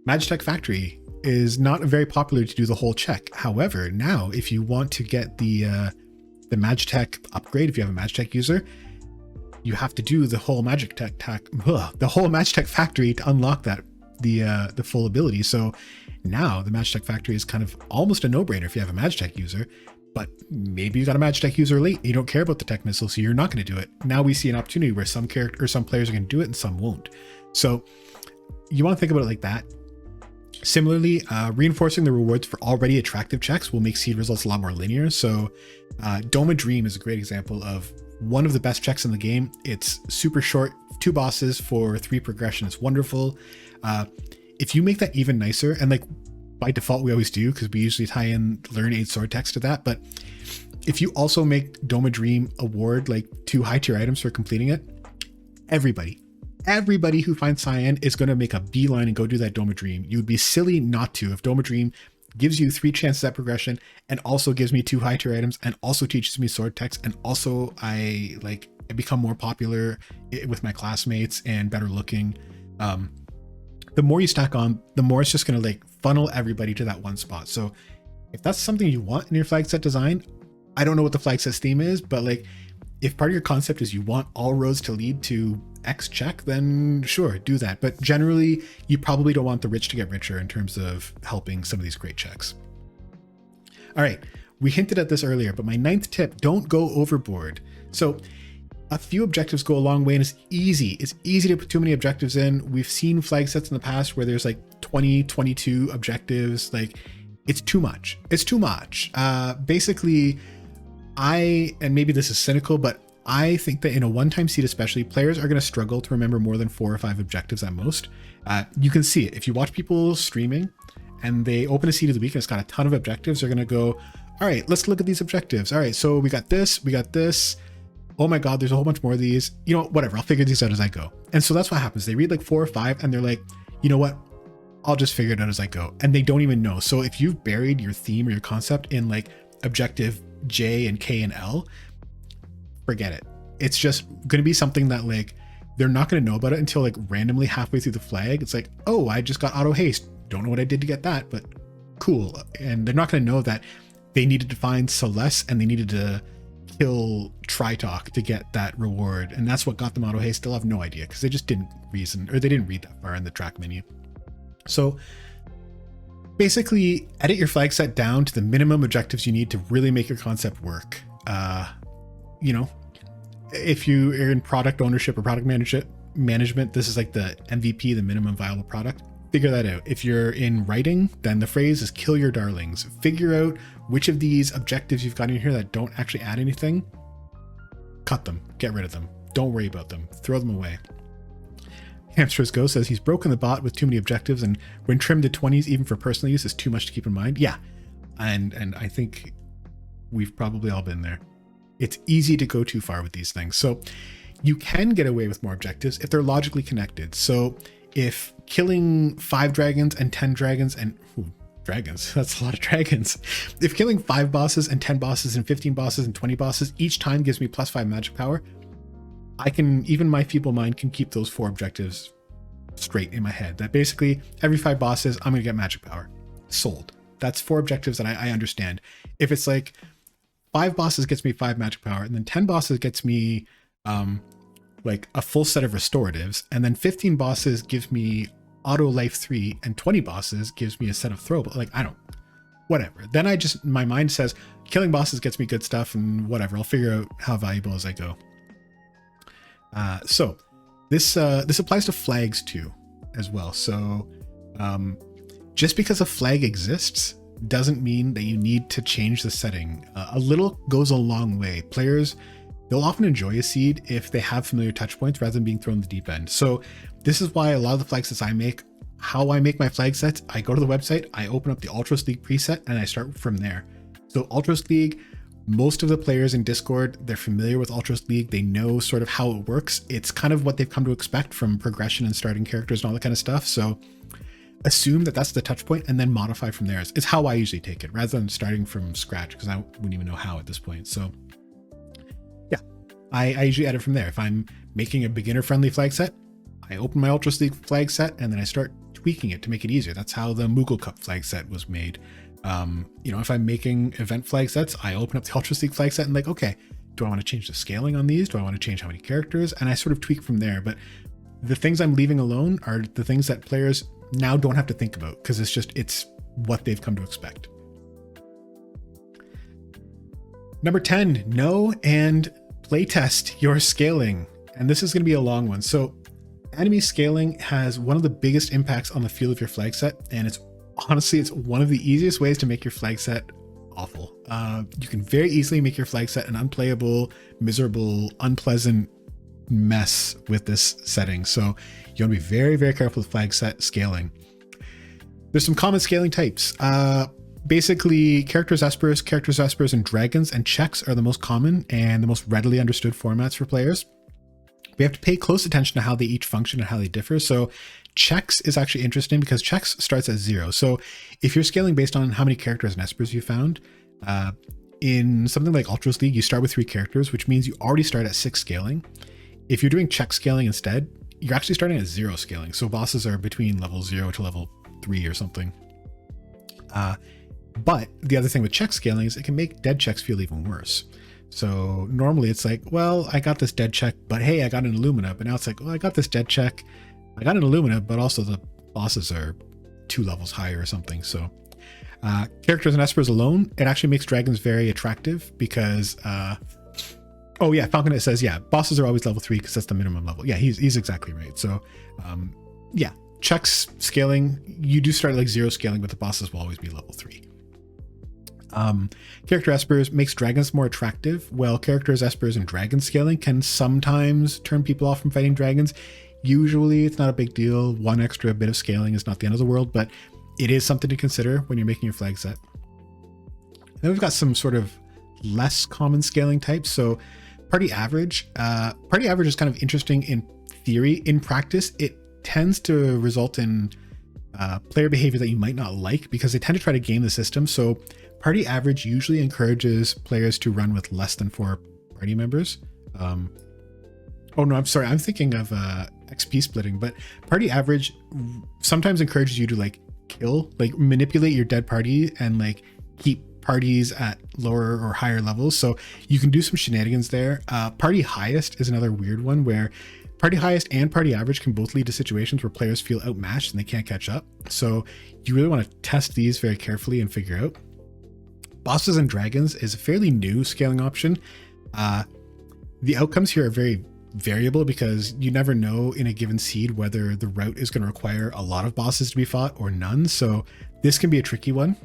Magitech Factory is not very popular to do the whole check. However, now if you want to get the Magitech upgrade, if you have a Magitech user, you have to do the whole Magitech Factory to unlock the full ability. So now the Magitech Factory is kind of almost a no-brainer if you have a Magitech user. But maybe you got a Magitech user late, you don't care about the tech missile, so you're not going to do it. Now we see an opportunity where some players are going to do it and some won't. So you want to think about it like that. Similarly, reinforcing the rewards for already attractive checks will make seed results a lot more linear. So Doma Dream is a great example of one of the best checks in the game. It's super short, 2 bosses for 3 progression. It's wonderful. If you make that even nicer, and like by default we always do because we usually tie in Learn Aid Sword text to that, but if you also make Doma Dream award like 2 high tier items for completing it, everybody who finds Cyan is going to make a beeline and go do that Doma Dream. You would be silly not to. If Doma Dream gives you 3 chances at progression, and also gives me 2 high tier items, and also teaches me sword techs, and also I become more popular with my classmates and better looking. The more you stack on, the more it's just going to like funnel everybody to that one spot. So if that's something you want in your flag set design, I don't know what the flag set theme is, but like if part of your concept is you want all roads to lead to X check, then sure, do that. But generally, you probably don't want the rich to get richer in terms of helping some of these great checks. All right, we hinted at this earlier, but my 9th tip, don't go overboard. So a few objectives go a long way, and it's easy. It's easy to put too many objectives in. We've seen flag sets in the past where there's like 20, 22 objectives. Like it's too much. It's too much. Basically, and maybe this is cynical, but I think that in a one-time seed especially, players are going to struggle to remember more than 4 or 5 objectives at most. You can see it. If you watch people streaming and they open a seed of the week and it's got a ton of objectives, they're going to go, all right, let's look at these objectives. All right, so we got this. Oh my God, there's a whole bunch more of these. You know what, whatever, I'll figure these out as I go. And so that's what happens. They read like 4 or 5 and they're like, you know what? I'll just figure it out as I go. And they don't even know. So if you've buried your theme or your concept in like objective J and K and L, forget it. It's just going to be something that like, they're not going to know about it until like randomly halfway through the flag. It's like, oh, I just got auto haste. Don't know what I did to get that, but cool. And they're not going to know that they needed to find Celeste and they needed to kill Tritalk to get that reward. And that's what got them auto haste. They'll have no idea because they just didn't reason, or they didn't read that far in the track menu. So basically edit your flag set down to the minimum objectives you need to really make your concept work. You know, if you are in product ownership or product management, this is like the MVP, the minimum viable product. Figure that out. If you're in writing, then the phrase is kill your darlings. Figure out which of these objectives you've got in here that don't actually add anything. Cut them, get rid of them. Don't worry about them, throw them away. Hamsters Go says he's broken the bot with too many objectives, and when trimmed to 20s, even for personal use, is too much to keep in mind. Yeah, and I think we've probably all been there. It's easy to go too far with these things. So you can get away with more objectives if they're logically connected. So if killing 5 dragons and 10 dragons and dragons, that's a lot of dragons. If killing 5 bosses and 10 bosses and 15 bosses and 20 bosses each time gives me +5 magic power, I can, even my feeble mind can keep those 4 objectives straight in my head. That basically every 5 bosses, I'm going to get magic power. Sold. That's 4 objectives that I understand. If it's like 5 bosses gets me 5 magic power, and then 10 bosses gets me like a full set of restoratives, and then 15 bosses gives me auto life 3, and 20 bosses gives me a set of throwable. Like, I don't, whatever. Then my mind says killing bosses gets me good stuff, and whatever. I'll figure out how valuable as I go. So this applies to flags too, as well. So just because a flag exists doesn't mean that you need to change the setting. A little goes a long way. Players, they'll often enjoy a seed if they have familiar touch points rather than being thrown in the deep end. So this is why a lot of the flag sets I make, how I make my flag sets, I go to the website, I open up the Ultros League preset, and I start from there. So Ultros League, most of the players in Discord, they're familiar with Ultros League. They know sort of how it works. It's kind of what they've come to expect from progression and starting characters and all that kind of stuff. So assume that that's the touch point and then modify from there. It's how I usually take it rather than starting from scratch, because I wouldn't even know how at this point. So yeah, I usually edit from there. If I'm making a beginner friendly flag set, I open my Ultros League flag set and then I start tweaking it to make it easier. That's how the Moogle Cup flag set was made. You know, if I'm making event flag sets, I open up the Ultros League flag set and like, okay, do I want to change the scaling on these? Do I want to change how many characters? And I sort of tweak from there. But the things I'm leaving alone are the things that players now don't have to think about, because it's what they've come to expect. Number 10, know and playtest your scaling. And this is going to be a long one. So enemy scaling has one of the biggest impacts on the feel of your flag set, and it's honestly one of the easiest ways to make your flag set awful. You can very easily make your flag set an unplayable, miserable, unpleasant mess with this setting. So you want to be very, very careful with flag set scaling. There's some common scaling types. Basically, characters, espers, and dragons and checks are the most common and the most readily understood formats for players. We have to pay close attention to how they each function and how they differ. So checks is actually interesting because checks starts at 0. So if you're scaling based on how many characters and espers you found, in something like Ultras League, you start with 3 characters, which means you already start at 6 scaling. If you're doing check scaling instead, you're actually starting at 0 scaling. So bosses are between level 0 to level 3 or something. But the other thing with check scaling is it can make dead checks feel even worse. So normally it's like, well, I got this dead check, but hey, I got an Illumina. But now it's like, well, I got this dead check, I got an Illumina, but also the bosses are 2 levels higher or something. So characters and espers alone, it actually makes dragons very attractive because, oh yeah, Falconet says, yeah, bosses are always level 3 because that's the minimum level. Yeah, he's exactly right. So yeah, checks scaling, you do start like 0 scaling, but the bosses will always be level 3. Character espers makes dragons more attractive. Well, characters, espers, and dragon scaling can sometimes turn people off from fighting dragons. Usually it's not a big deal. 1 extra bit of scaling is not the end of the world, but it is something to consider when you're making your flag set. Then we've got some sort of less common scaling types. So party average. Party average is kind of interesting in theory. In practice, it tends to result in player behavior that you might not like because they tend to try to game the system. So party average usually encourages players to run with less than 4 party members. Oh no, I'm sorry. I'm thinking of XP splitting, but party average sometimes encourages you to like kill, like manipulate your dead party and like keep parties at lower or higher levels. So you can do some shenanigans there. Party highest is another weird one where party highest and party average can both lead to situations where players feel outmatched and they can't catch up. So you really want to test these very carefully and figure out. Bosses and dragons is a fairly new scaling option. The outcomes here are very variable because you never know in a given seed whether the route is going to require a lot of bosses to be fought or none. So this can be a tricky one.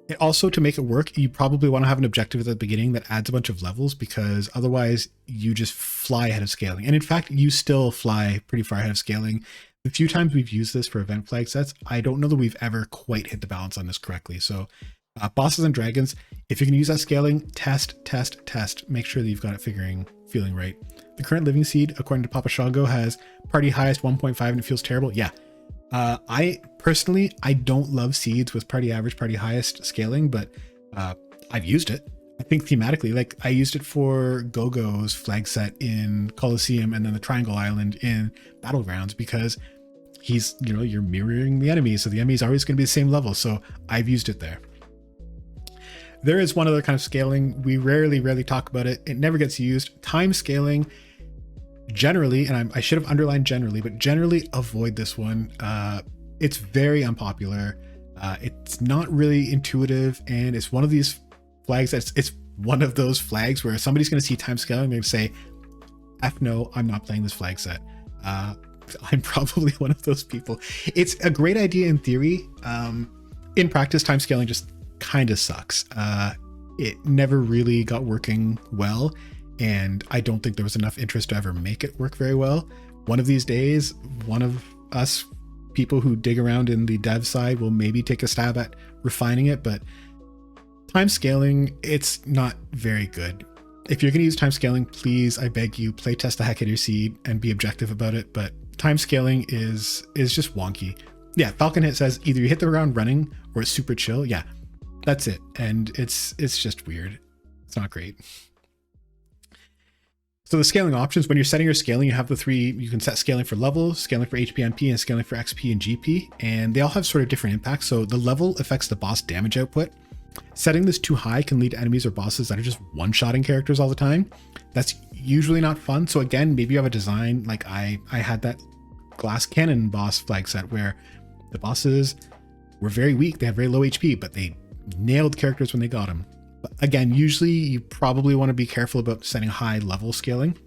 It also, to make it work, you probably want to have an objective at the beginning that adds a bunch of levels because otherwise you just fly ahead of scaling. And in fact, you still fly pretty far ahead of scaling. The few times we've used this for event flag sets, I don't know that we've ever quite hit the balance on this correctly. So bosses and dragons, if you can use that scaling, test, make sure that you've got it feeling right. The current living seed, according to Papa Shago, has party highest 1.5 and it feels terrible. Yeah. I personally, I don't love seeds with party average, party highest scaling, but I've used it. I think thematically, like I used it for Gogo's flag set in Colosseum and then the Triangle Island in Battlegrounds because he's, you know, you're mirroring the enemy. So the enemy is always going to be the same level. So I've used it there. There is one other kind of scaling. We rarely talk about it. It never gets used. Time scaling, generally, and I should have underlined generally, but generally avoid this one. It's very unpopular. It's not really intuitive. And it's one of these flags it's one of those flags where somebody's going to see time scaling. They're going to say, F no, I'm not playing this flag set. I'm probably one of those people. It's a great idea in theory. In practice, time scaling just kind of sucks. It never really got working well, and I don't think there was enough interest to ever make it work very well. One of these days, one of us people who dig around in the dev side will maybe take a stab at refining it, but time scaling, it's not very good. If you're going to use time scaling, please, I beg you, play test the heck out of your seed and be objective about it. But time scaling is just wonky. Yeah, Falcon Hit says either you hit the ground running or it's super chill. Yeah, that's it. And it's just weird. It's not great. So the scaling options, when you're setting your scaling, you have the 3, you can set scaling for level, scaling for HP MP, and scaling for XP and GP. And they all have sort of different impacts. So the level affects the boss damage output. Setting this too high can lead to enemies or bosses that are just one-shotting characters all the time. That's usually not fun. So again, maybe you have a design like I had that glass cannon boss flag set where the bosses were very weak. They have very low HP, but they nailed characters when they got them. But again, usually you probably want to be careful about setting high level scaling.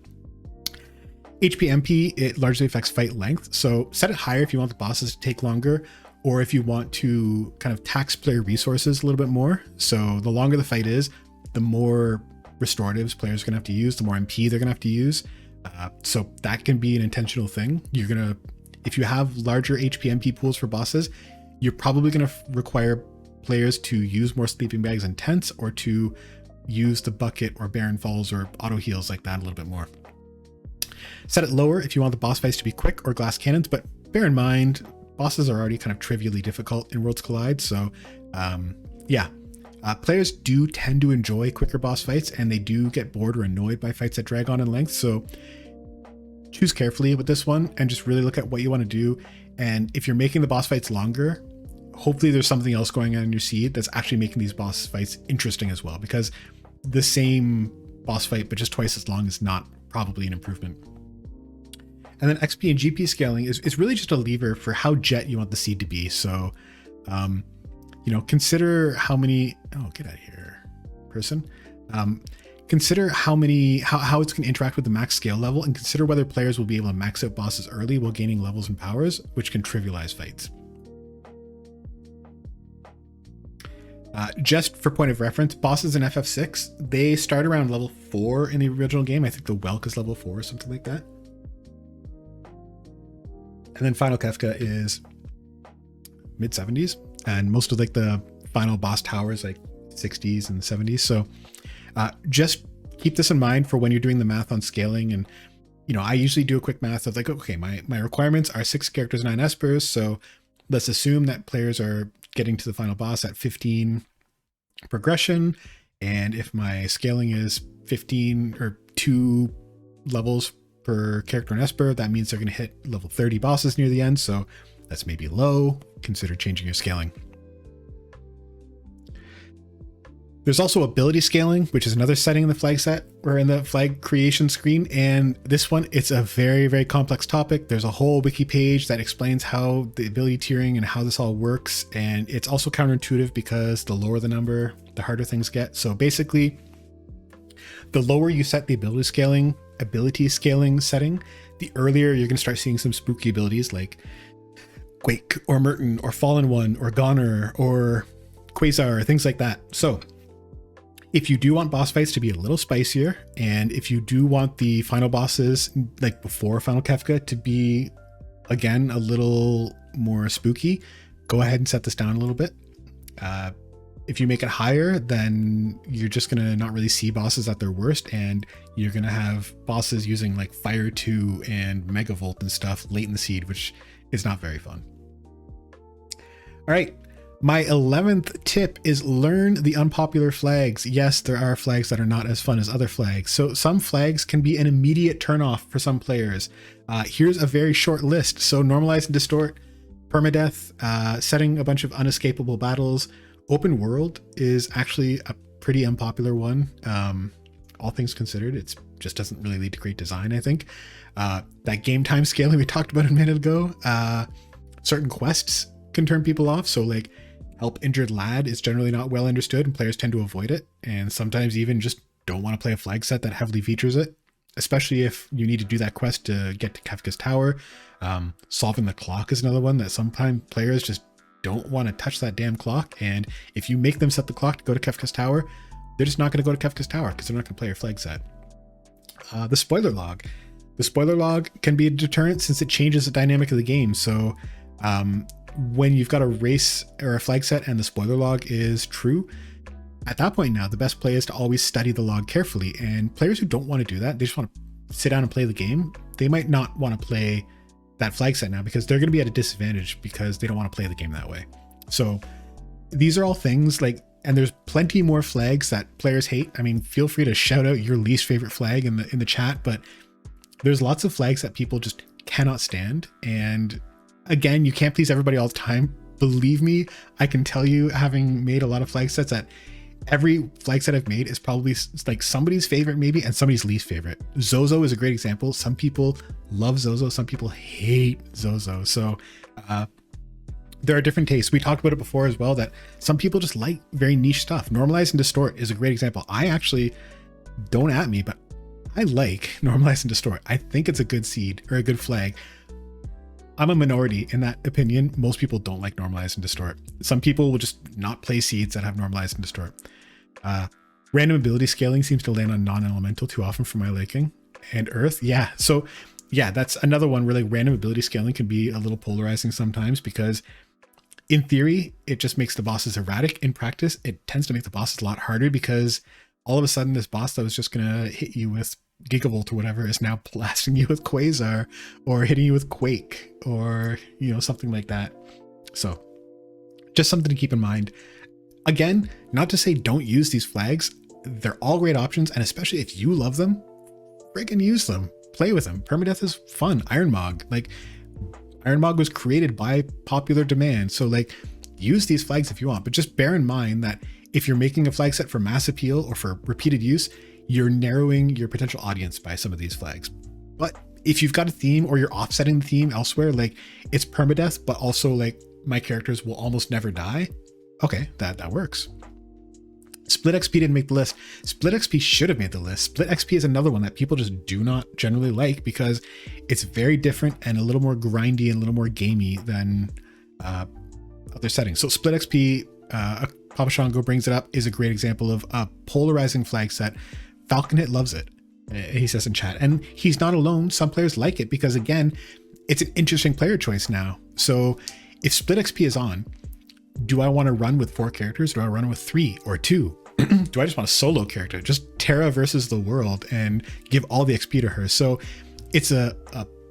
HP MP, it largely affects fight length. So set it higher if you want the bosses to take longer, or if you want to kind of tax player resources a little bit more. So the longer the fight is, the more restoratives players are going to have to use, the more MP they're going to have to use. So that can be an intentional thing. You're going to, if you have larger HP MP pools for bosses, you're probably going to require players to use more sleeping bags and tents, or to use the bucket or Baron Falls or auto heals like that a little bit more. Set it lower if you want the boss fights to be quick or glass cannons, but bear in mind, bosses are already kind of trivially difficult in Worlds Collide, so yeah. Players do tend to enjoy quicker boss fights, and they do get bored or annoyed by fights that drag on in length, so choose carefully with this one and just really look at what you want to do. And if you're making the boss fights longer, hopefully there's something else going on in your seed that's actually making these boss fights interesting as well, because the same boss fight but just twice as long is not probably an improvement. And then XP and GP scaling is really just a lever for how jet you want the seed to be. So you know, consider how many, oh, get out of here, person. Consider how it's going to interact with the max scale level, and consider whether players will be able to max out bosses early while gaining levels and powers, which can trivialize fights. Just for point of reference, bosses in FF6, they start around level 4 in the original game. I think the Welk is level 4 or something like that. And then Final Kefka is mid 70s. And most of like the final boss towers like 60s and 70s. So just keep this in mind for when you're doing the math on scaling. And, you know, I usually do a quick math of like, okay, my requirements are 6 characters, 9 espers. So let's assume that players are getting to the final boss at 15 progression. And if my scaling is 15 or 2 levels per character and esper, that means they're going to hit level 30 bosses near the end. So that's maybe low. Consider changing your scaling. There's also ability scaling, which is another setting in the flag set or in the flag creation screen. And this one, it's a very, very complex topic. There's a whole wiki page that explains how the ability tiering and how this all works. And it's also counterintuitive because the lower the number, the harder things get. So basically, the lower you set the ability scaling setting, the earlier you're going to start seeing some spooky abilities like Quake or Merton or Fallen One or Goner or Quasar, things like that. So if you do want boss fights to be a little spicier, and if you do want the final bosses like before Final Kefka to be again a little more spooky, go ahead and set this down a little bit. If you make it higher, then you're just going to not really see bosses at their worst, and you're going to have bosses using like Fire 2 and Megavolt and stuff late in the seed, which is not very fun. All right, my 11th tip is learn the unpopular flags. Yes, there are flags that are not as fun as other flags. So some flags can be an immediate turnoff for some players. Here's a very short list. So normalize and distort, permadeath, setting a bunch of unescapable battles. Open world is actually a pretty unpopular one. All things considered, it just doesn't really lead to great design, I think. That game time scaling we talked about a minute ago. Certain quests can turn people off. So like help injured lad is generally not well understood and players tend to avoid it. And sometimes even just don't want to play a flag set that heavily features it, especially if you need to do that quest to get to Kefka's tower. Solving the clock is another one that sometimes players just don't want to touch that damn clock. And if you make them set the clock to go to Kefka's tower, they're just not going to go to Kefka's tower because they're not going to play your flag set. The spoiler log. The spoiler log can be a deterrent since it changes the dynamic of the game. So when you've got a race or a flag set and the spoiler log is true, at that point now, the best play is to always study the log carefully. And players who don't want to do that, they just want to sit down and play the game, they might not want to play that flag set now because they're going to be at a disadvantage because they don't want to play the game that way. So these are all things like, and there's plenty more flags that players hate. I mean, feel free to shout out your least favorite flag in the chat, but there's lots of flags that people just cannot stand. And again, you can't please everybody all the time. Believe me, I can tell you, having made a lot of flag sets, that every flag set I've made is probably like somebody's favorite maybe and somebody's least favorite. Zozo is a great example. Some people love Zozo, some people hate Zozo. So there are different tastes. We talked about it before as well, that some people just like very niche stuff. Normalize and distort is a great example. I actually, don't at me, but I like normalize and distort. I think it's a good seed or a good flag. I'm a minority in that opinion. Most people don't like normalize and distort. Some people will just not play seeds that have normalize and distort. Random ability scaling seems to land on non-elemental too often for my liking. And earth, yeah. So yeah, that's another one where like random ability scaling can be a little polarizing sometimes, because in theory, it just makes the bosses erratic. In practice, it tends to make the bosses a lot harder because all of a sudden this boss that was just going to hit you with Gigavolt or whatever is now blasting you with Quasar or hitting you with Quake or, you know, something like that. So just something to keep in mind. Again, not to say don't use these flags. They're all great options. And especially if you love them, friggin' use them, play with them. Permadeath is fun. Iron Mog, like Iron Mog was created by popular demand. So like use these flags if you want, but just bear in mind that if you're making a flag set for mass appeal or for repeated use, you're narrowing your potential audience by some of these flags. But if you've got a theme or you're offsetting the theme elsewhere, like it's permadeath, but also like my characters will almost never die. Okay, that works. Split XP didn't make the list. Split XP should have made the list. Split XP is another one that people just do not generally like because it's very different and a little more grindy and a little more gamey than other settings. So Split XP, Papa Shango brings it up, is a great example of a polarizing flag set. Falcon Hit loves it, he says in chat. And he's not alone. Some players like it because, again, it's an interesting player choice now. So if Split XP is on, do I want to run with 4 characters? Do I run with 3 or 2? Do I just want a solo character? Just Terra versus the world and give all the XP to her. So it's a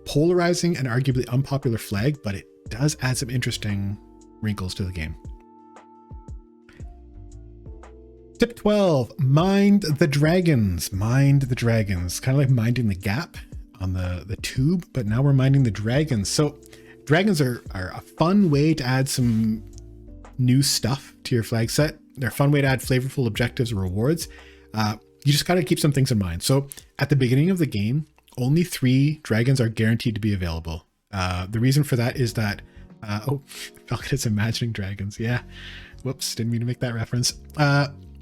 polarizing and arguably unpopular flag, but it does add some interesting wrinkles to the game. Tip 12, mind the dragons. Mind the dragons. Kind of like minding the gap on the tube, but now we're minding the dragons. So dragons are a fun way to add some new stuff to your flag set. They're a fun way to add flavorful objectives or rewards. You just got to keep some things in mind. So at the beginning of the game, only 3 dragons are guaranteed to be available. The reason for that is that, Falcon is imagining dragons. Yeah. Whoops. Didn't mean to make that reference.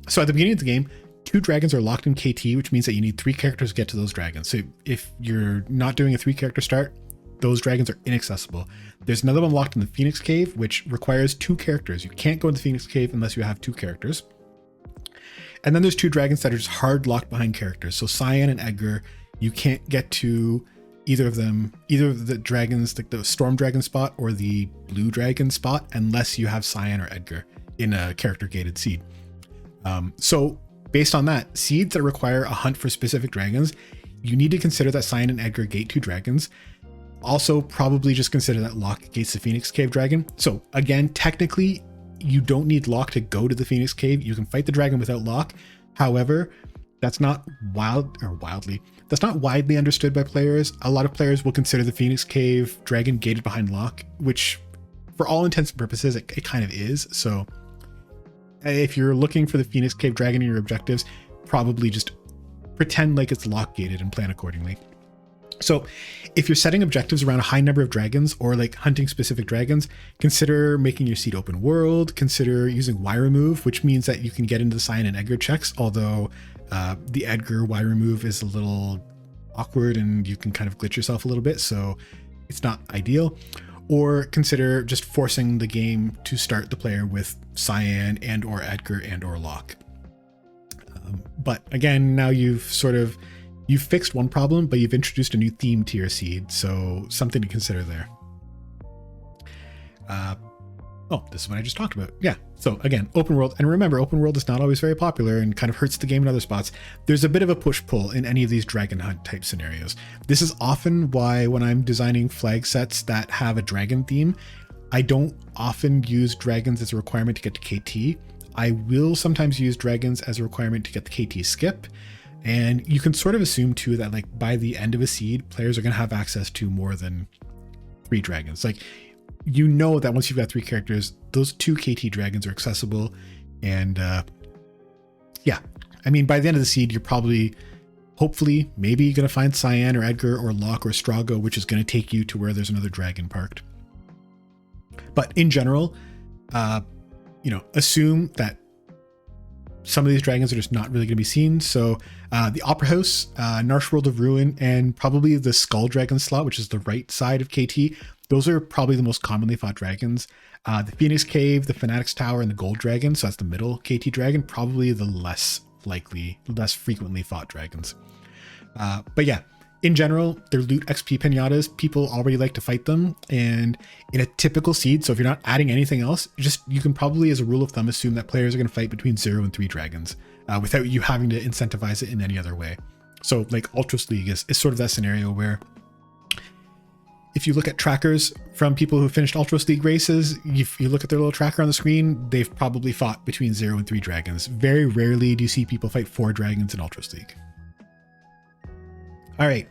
So at the beginning of the game, 2 dragons are locked in KT, which means that you need 3 characters to get to those dragons. So if you're not doing a 3 character start, those dragons are inaccessible. There's another one locked in the Phoenix Cave, which requires 2 characters. You can't go in the Phoenix Cave unless you have 2 characters. And then there's 2 dragons that are just hard locked behind characters. So Cyan and Edgar, you can't get to either of them, either of the dragons, like the Storm Dragon spot or the Blue Dragon spot, unless you have Cyan or Edgar in a character gated seed. So based on that, seeds that require a hunt for specific dragons, you need to consider that Cyan and Edgar gate 2 dragons. Also, probably just consider that Locke gates the Phoenix Cave dragon. So again, technically, you don't need Locke to go to the Phoenix Cave. You can fight the dragon without Locke. However, that's not that's not widely understood by players. A lot of players will consider the Phoenix Cave dragon gated behind Locke, which for all intents and purposes, it kind of is. So if you're looking for the Phoenix Cave dragon in your objectives, probably just pretend like it's Locke gated and plan accordingly. So if you're setting objectives around a high number of dragons or like hunting specific dragons, consider making your seed open world, consider using Y remove, which means that you can get into the Cyan and Edgar checks, although the Edgar Y remove is a little awkward and you can kind of glitch yourself a little bit, so it's not ideal. Or consider just forcing the game to start the player with Cyan and or Edgar and or Locke. But again, now you've fixed one problem, but you've introduced a new theme to your seed, so something to consider there. This is what I just talked about. Yeah, so again, open world, and remember, open world is not always very popular and kind of hurts the game in other spots. There's a bit of a push-pull in any of these dragon hunt type scenarios. This is often why when I'm designing flag sets that have a dragon theme, I don't often use dragons as a requirement to get to KT. I will sometimes use dragons as a requirement to get the KT skip. And you can sort of assume too that like by the end of a seed, players are going to have access to more than 3 dragons. Like, you know that once you've got 3 characters, those 2 KT dragons are accessible. And yeah, I mean, by the end of the seed, you're probably, hopefully, maybe going to find Cyan or Edgar or Locke or Strago, which is going to take you to where there's another dragon parked. But in general, assume that some of these dragons are just not really going to be seen. So the Opera House, Narsh World of Ruin, and probably the Skull Dragon slot, which is the right side of KT, those are probably the most commonly fought dragons. The Phoenix Cave, the Fanatics Tower, and the Gold Dragon, so that's the middle KT dragon, probably the less frequently fought dragons. But yeah, in general, they're loot XP pinatas. People already like to fight them. And in a typical seed, so if you're not adding anything else, you can probably, as a rule of thumb, assume that players are going to fight between 0 and 3 dragons without you having to incentivize it in any other way. So like Ultras League is sort of that scenario where if you look at trackers from people who finished Ultras League races, if you look at their little tracker on the screen, they've probably fought between 0 and 3 dragons. Very rarely do you see people fight 4 dragons in Ultras League. All right,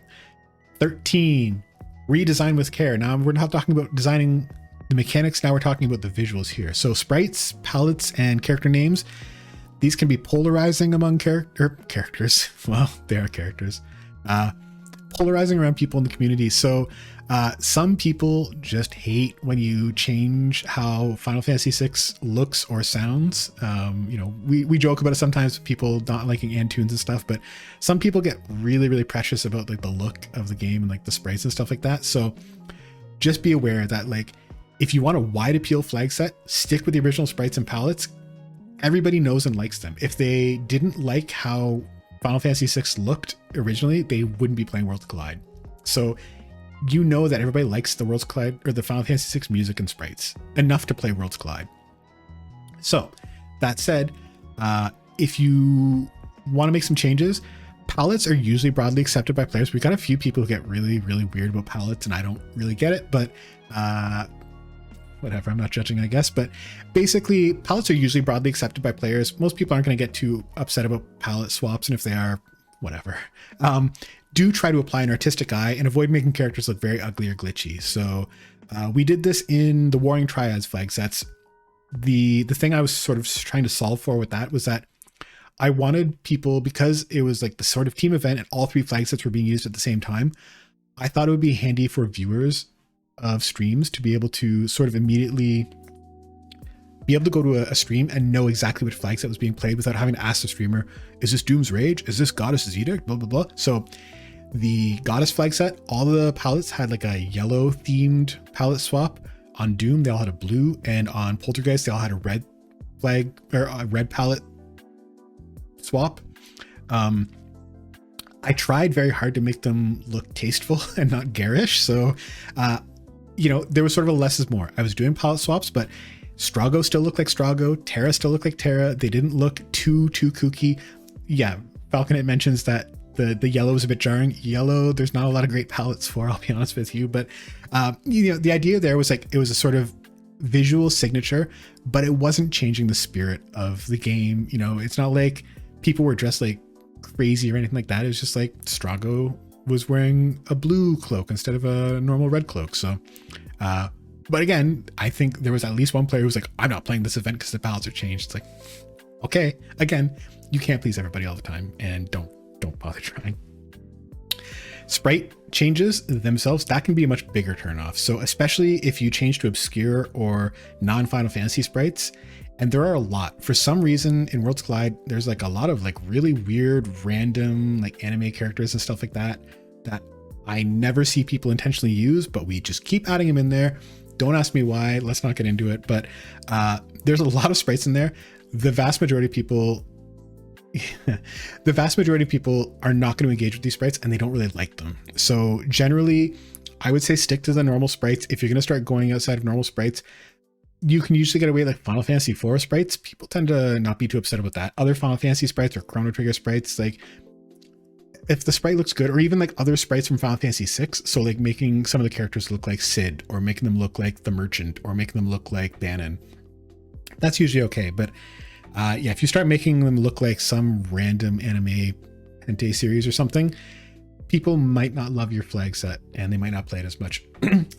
13, redesign with care. Now we're not talking about designing the mechanics, now we're talking about the visuals here. So sprites, palettes, and character names, these can be polarizing among characters. Well, they are characters. Polarizing around people in the community. So some people just hate when you change how Final Fantasy VI looks or sounds. You know, we joke about it sometimes, people not liking Antunes and stuff, but some people get really, really precious about like the look of the game and like the sprites and stuff like that. So just be aware that like, if you want a wide appeal flag set, stick with the original sprites and palettes. Everybody knows and likes them. If they didn't like how Final Fantasy VI looked originally, they wouldn't be playing Worlds Collide. So you know that everybody likes the Worlds Collide or the Final Fantasy VI music and sprites enough to play Worlds Collide. So that said, if you want to make some changes, palettes are usually broadly accepted by players. We've got a few people who get really, really weird about palettes, and I don't really get it, but whatever, I'm not judging, I guess. But basically, palettes are usually broadly accepted by players. Most people aren't going to get too upset about palette swaps, and if they are, whatever. Do try to apply an artistic eye and avoid making characters look very ugly or glitchy. So we did this in the Warring Triads flag sets. The thing I was sort of trying to solve for with that was that I wanted people, because it was like the sort of team event and all 3 flag sets were being used at the same time, I thought it would be handy for viewers of streams to be able to sort of immediately be able to go to a stream and know exactly which flag set was being played without having to ask the streamer, is this Doom's Rage? Is this Goddess's Edict? Blah, blah, blah. So the Goddess flag set, all the palettes had like a yellow themed palette swap. On Doom, they all had a blue, and on Poltergeist, they all had a red flag or a red palette swap. I tried very hard to make them look tasteful and not garish. So, you know, there was sort of a less is more. I was doing palette swaps, but Strago still looked like Strago. Terra still looked like Terra. They didn't look too kooky. Yeah, Falconet mentions that the yellow is a bit jarring. Yellow, there's not a lot of great palettes for, I'll be honest with you. But, you know, the idea there was like, it was a sort of visual signature, but it wasn't changing the spirit of the game. You know, it's not like people were dressed like crazy or anything like that. It was just like Strago was wearing a blue cloak instead of a normal red cloak. So, but again, I think there was at least one player who was like, I'm not playing this event because the palettes are changed. It's like, okay, again, you can't please everybody all the time, and don't bother trying. Sprite changes themselves, that can be a much bigger turnoff. So especially if you change to obscure or non-Final Fantasy sprites, and there are a lot. For some reason in Worlds Collide, there's like a lot of like really weird, random like anime characters and stuff like that I never see people intentionally use, but we just keep adding them in there. Don't ask me why, let's not get into it, but there's a lot of sprites in there. The vast majority of people are not going to engage with these sprites, and they don't really like them. So generally, I would say stick to the normal sprites. If you're going to start going outside of normal sprites, you can usually get away like Final Fantasy IV sprites. People tend to not be too upset about that. Other Final Fantasy sprites or Chrono Trigger sprites, like if the sprite looks good, or even like other sprites from Final Fantasy VI, so like making some of the characters look like Cid, or making them look like the Merchant, or making them look like Banon, that's usually okay. But yeah, if you start making them look like some random anime hentai series or something, people might not love your flag set and they might not play it as much.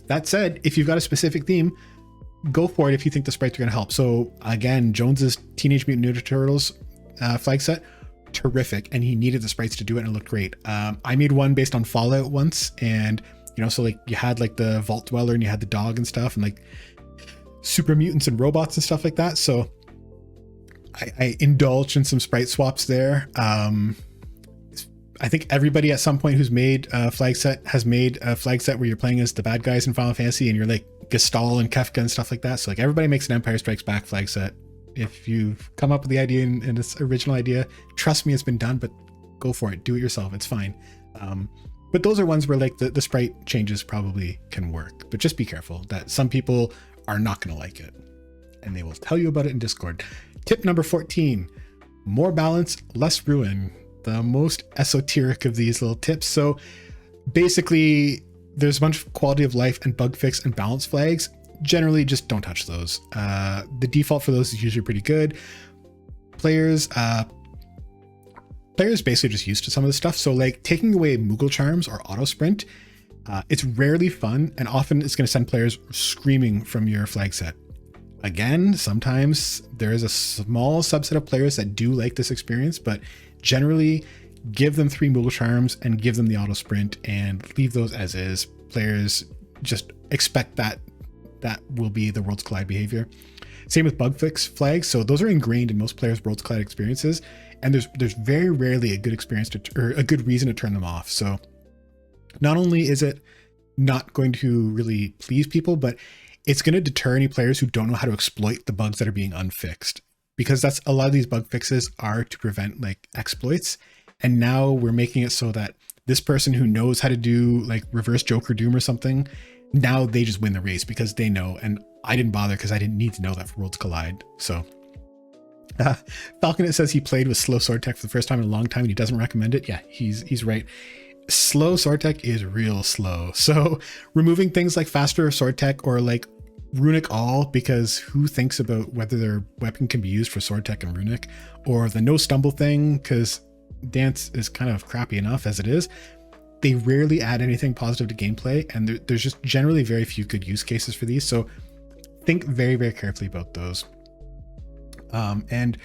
That said, if you've got a specific theme, go for it if you think the sprites are going to help. So again, Jones's Teenage Mutant Ninja Turtles flag set, terrific, and he needed the sprites to do it, and it looked great. I made one based on Fallout once, and you know, so like you had like the Vault Dweller and you had the dog and stuff, and like super mutants and robots and stuff like that. So I indulged in some sprite swaps there. I think everybody at some point who's made a flag set has made a flag set where you're playing as the bad guys in Final Fantasy and you're like Gestalt and Kefka and stuff like that. So like everybody makes an Empire Strikes Back flag set. If you've come up with the idea and it's original idea, trust me, it's been done, but go for it. Do it yourself. It's fine. But those are ones where like the sprite changes probably can work, but just be careful that some people are not going to like it, and they will tell you about it in Discord. Tip number 14, more balance, less ruin. the most esoteric of these little tips. So basically, there's a bunch of quality of life and bug fix and balance flags. Generally, just don't touch those. The default for those is usually pretty good. Players basically just used to some of the stuff. So like taking away Moogle charms or auto sprint, it's rarely fun, and often it's going to send players screaming from your flag set. Again, sometimes there is a small subset of players that do like this experience, but generally give them 3 Moogle charms and give them the auto sprint and leave those as is. Players just expect that will be the Worlds Collide behavior. Same with bug fix flags. So those are ingrained in most players' Worlds Collide experiences, and there's very rarely a good experience or a good reason to turn them off. So not only is it not going to really please people, but it's going to deter any players who don't know how to exploit the bugs that are being unfixed, because that's a lot of these bug fixes are to prevent like exploits. And now we're making it so that this person who knows how to do like reverse Joker Doom or something, now they just win the race because they know. And I didn't bother because I didn't need to know that for Worlds Collide. So Falconet says he played with slow sword tech for the first time in a long time and he doesn't recommend it. Yeah, he's right. Slow sword tech is real slow. So removing things like faster sword tech or like runic all, because who thinks about whether their weapon can be used for sword tech and runic, or the no stumble thing, because dance is kind of crappy enough as it is. They rarely add anything positive to gameplay, and there's just generally very few good use cases for these. So think very, very carefully about those. And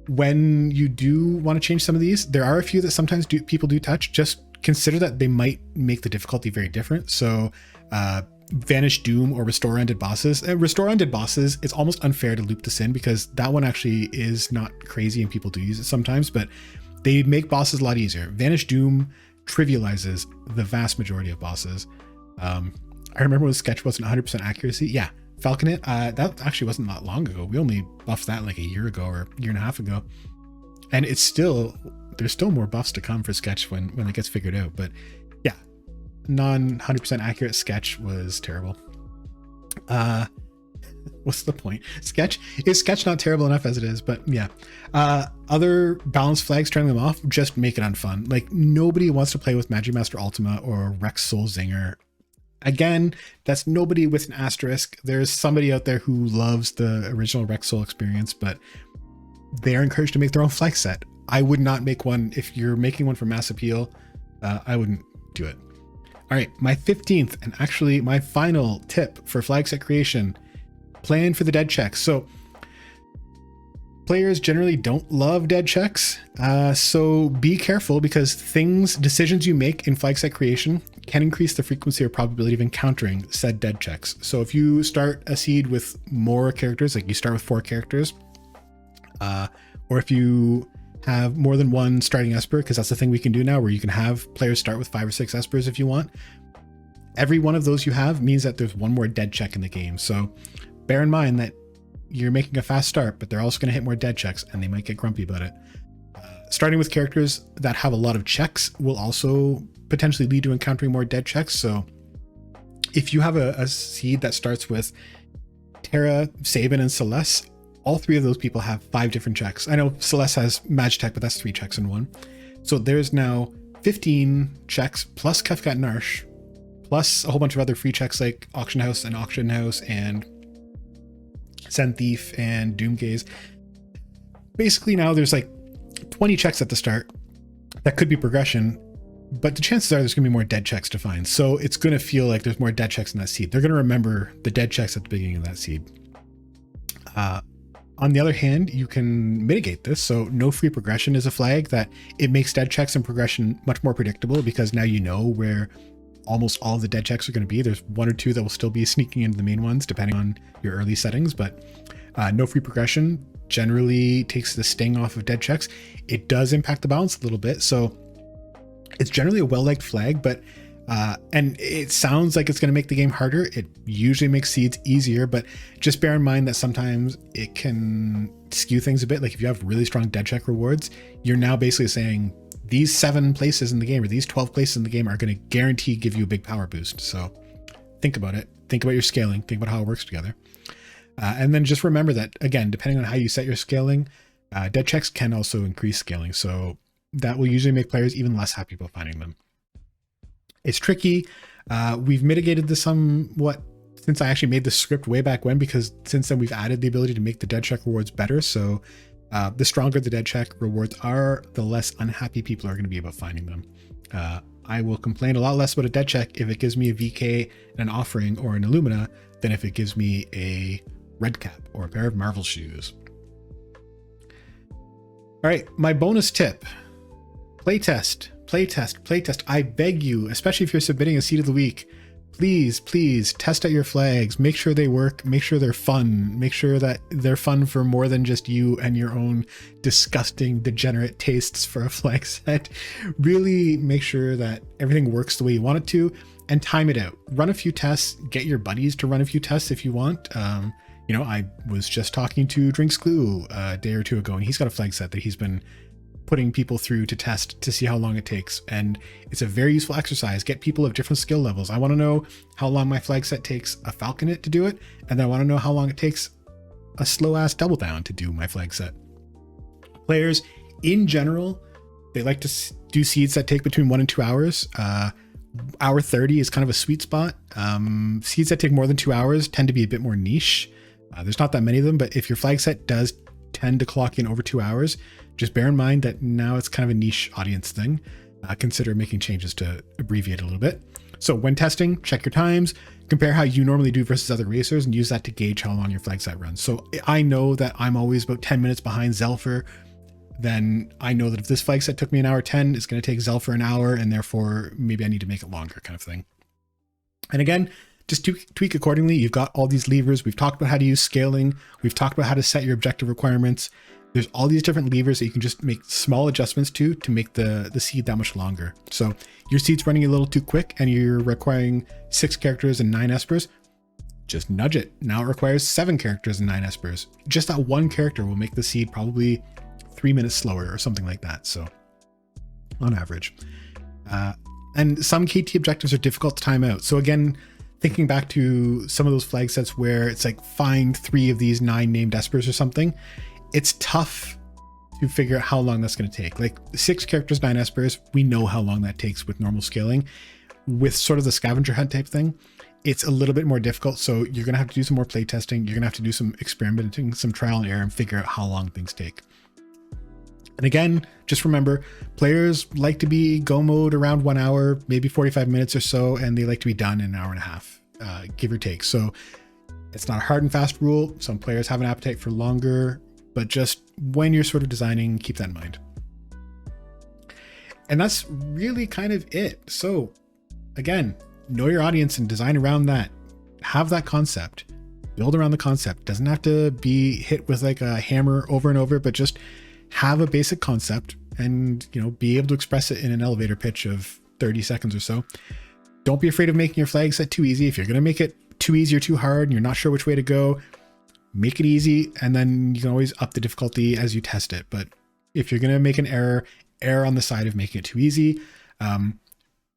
when you do want to change some of these, there are a few that sometimes people do touch. Just consider that they might make the difficulty very different. So Vanish Doom or Restore Undead Bosses. Restore Undead Bosses, it's almost unfair to loop this in because that one actually is not crazy and people do use it sometimes, but they make bosses a lot easier. Vanish Doom trivializes the vast majority of bosses. I remember when Sketch wasn't 100% accuracy. Yeah, Falconet, that actually wasn't that long ago. We only buffed that like a year ago or a year and a half ago. And there's still more buffs to come for Sketch when it gets figured out. But yeah, non 100% accurate Sketch was terrible. What's the point? Is Sketch not terrible enough as it is? But yeah, other balance flags, turning them off, just make it unfun. Like nobody wants to play with Magic Master Ultima or Rex Soul Zinger. Again, that's nobody with an asterisk. There's somebody out there who loves the original Rex Soul experience, but they are encouraged to make their own flag set. I would not make one. If you're making one for mass appeal, I wouldn't do it. All right, my 15th and actually my final tip for flag set creation: plan for the dead checks. So players generally don't love dead checks. So be careful, because decisions you make in flag set creation can increase the frequency or probability of encountering said dead checks. So if you start a seed with more characters, like you start with 4 characters, or if you have more than one starting Esper, because that's the thing we can do now, where you can have players start with 5 or 6 Espers if you want. Every one of those you have means that there's one more dead check in the game. So bear in mind that you're making a fast start, but they're also going to hit more dead checks and they might get grumpy about it. Starting with characters that have a lot of checks will also potentially lead to encountering more dead checks. So if you have a seed that starts with Terra, Sabin, and Celeste, all 3 of those people have 5 different checks. I know Celeste has Magitech, but that's 3 checks in one. So there's now 15 checks plus Kefkat Narsh, plus a whole bunch of other free checks like Auction House and Send Thief and Doomgaze. Basically now there's like 20 checks at the start that could be progression, but the chances are there's going to be more dead checks to find. So it's going to feel like there's more dead checks in that seed. They're going to remember the dead checks at the beginning of that seed. On the other hand, you can mitigate this. So no free progression is a flag that it makes dead checks and progression much more predictable, because now you know where almost all of the dead checks are going to be. There's 1 or 2 that will still be sneaking into the main ones depending on your early settings, but no free progression generally takes the sting off of dead checks. It does impact the balance a little bit, so it's generally a well-liked flag, but and it sounds like it's going to make the game harder. It usually makes seeds easier, but just bear in mind that sometimes it can skew things a bit. Like if you have really strong dead check rewards, you're now basically saying these 7 places in the game or these 12 places in the game are going to guarantee give you a big power boost. So think about it. Think about your scaling. Think about how it works together. And then just remember that, again, depending on how you set your scaling, dead checks can also increase scaling. So that will usually make players even less happy about finding them. It's tricky. We've mitigated this somewhat since I actually made the script way back when, because since then we've added the ability to make the dead check rewards better. So the stronger the dead check rewards are, the less unhappy people are going to be about finding them. I will complain a lot less about a dead check if it gives me a VK, an offering, or an Illumina than if it gives me a red cap or a pair of Marvel shoes. All right, my bonus tip: playtest. I beg you, especially if you're submitting a seed of the week, please test out your flags. Make sure they work. Make sure they're fun. Make sure that they're fun for more than just you and your own disgusting, degenerate tastes for a flag set. Really make sure that everything works the way you want it to, and time it out. Run a few tests. Get your buddies to run a few tests if you want. I was just talking to Drinks Clue a day or two ago, and he's got a flag set that he's been putting people through to test to see how long it takes. And it's a very useful exercise. Get people of different skill levels. I want to know how long my flag set takes a Falconet to do it. And then I want to know how long it takes a slow ass double down to do my flag set. Players in general, they like to do seeds that take between 1 and 2 hours. Hour 30 is kind of a sweet spot. Seeds that take more than 2 hours tend to be a bit more niche. There's not that many of them, but if your flag set does tend to clock in over 2 hours, just bear in mind that now it's kind of a niche audience thing. Consider making changes to abbreviate a little bit. So when testing, check your times, compare how you normally do versus other racers, and use that to gauge how long your flag set runs. So I know that I'm always about 10 minutes behind Zelfer. Then I know that if this flag set took me an hour 10, it's going to take Zelfer an hour, and therefore maybe I need to make it longer, kind of thing. And again, just tweak accordingly. You've got all these levers. We've talked about how to use scaling. We've talked about how to set your objective requirements. There's all these different levers that you can just make small adjustments to make the seed that much longer. So your seed's running a little too quick and you're requiring 6 characters and 9 espers, just nudge it. Now it requires 7 characters and 9 espers. Just that one character will make the seed probably 3 minutes slower or something like that. So on average. And some KT objectives are difficult to time out. So again, thinking back to some of those flag sets where it's like find 3 of these 9 named espers or something, it's tough to figure out how long that's going to take. Like 6 characters, 9 espers, we know how long that takes with normal scaling. With sort of the scavenger hunt type thing, it's a little bit more difficult. So you're going to have to do some more play testing. You're going to have to do some experimenting, some trial and error, and figure out how long things take. And again, just remember, players like to be go mode around 1 hour, maybe 45 minutes or so, and they like to be done in an hour and a half, give or take. So it's not a hard and fast rule. Some players have an appetite for longer, but just when you're sort of designing, keep that in mind. And that's really kind of it. So again, know your audience and design around that. Have that concept, build around the concept. Doesn't have to be hit with like a hammer over and over, but just have a basic concept and, be able to express it in an elevator pitch of 30 seconds or so. Don't be afraid of making your flag set too easy. If you're going to make it too easy or too hard and you're not sure which way to go, make it easy, and then you can always up the difficulty as you test it. But if you're going to make an error on the side of making it too easy.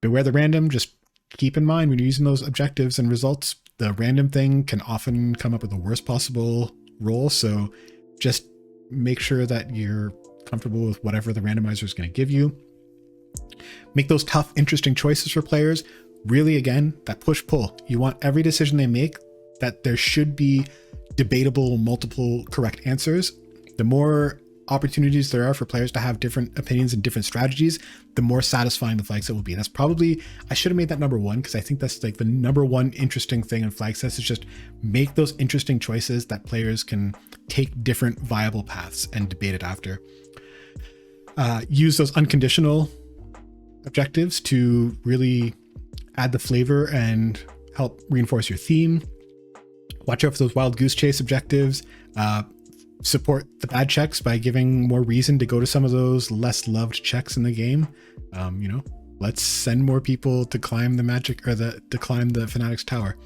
Beware the random. Just keep in mind when you're using those objectives and results, the random thing can often come up with the worst possible roll. So just make sure that you're comfortable with whatever the randomizer is going to give you. Make those tough, interesting choices for players. Really, again, that push-pull. You want every decision they make that there should be debatable, multiple correct answers. The more opportunities there are for players to have different opinions and different strategies, the more satisfying the flag set will be. That's probably, I should have made that number 1, because I think that's like the number 1 interesting thing in flag sets is just make those interesting choices that players can take different viable paths and debate it after. Use those unconditional objectives to really add the flavor and help reinforce your theme. Watch out for those wild goose chase objectives. Support the bad checks by giving more reason to go to some of those less loved checks in the game. Let's send more people to climb the magic or to climb the Fanatic's tower.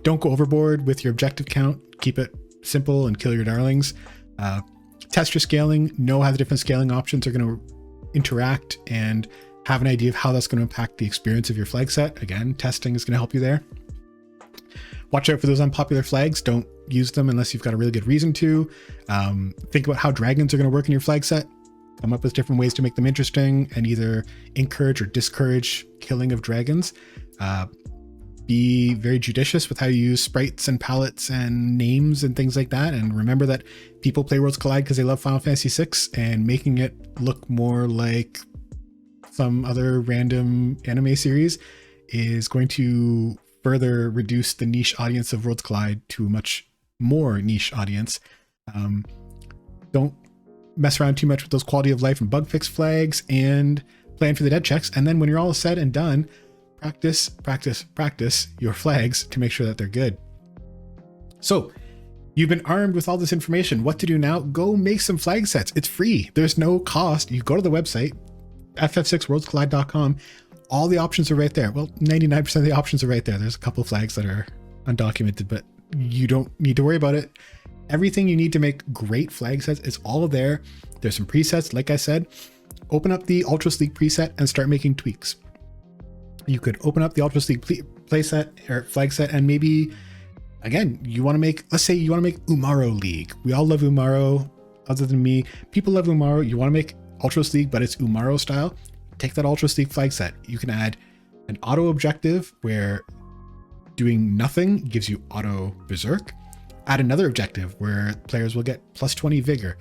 Don't go overboard with your objective count. Keep it simple and kill your darlings. Test your scaling. Know how the different scaling options are going to interact and have an idea of how that's going to impact the experience of your flag set. Again, testing is going to help you there. Watch out for those unpopular flags. Don't use them unless you've got a really good reason to. Think about how dragons are going to work in your flag set. come up with different ways to make them interesting and either encourage or discourage killing of dragons. Be very judicious with how you use sprites and palettes and names and things like that. And remember that people play Worlds Collide because they love Final Fantasy VI, and making it look more like some other random anime series is going to further reduce the niche audience of Worlds Collide to a much more niche audience. Don't mess around too much with those quality of life and bug fix flags, and plan for the dead checks. And then when you're all said and done, practice your flags to make sure that they're good. So you've been armed with all this information. What to do now? Go make some flag sets. It's free. There's no cost. You go to the website, ff6worldscollide.com. All the options are right there. Well, 99% of the options are right there. There's a couple of flags that are undocumented, but you don't need to worry about it. Everything you need to make great flag sets is all there. There's some presets. Like I said, open up the Ultra Sleek preset and start making tweaks. You could open up the Ultra Sleek playset or flag set, and maybe, again, you want to make, let's say you want to make Umaro League. We all love Umaro, other than me. People love Umaro. You want to make Ultra Sleek, but it's Umaro style. Take that Ultra Sleek flag set. You can add an auto objective where doing nothing gives you auto berserk. Add another objective where players will get plus 20 vigor.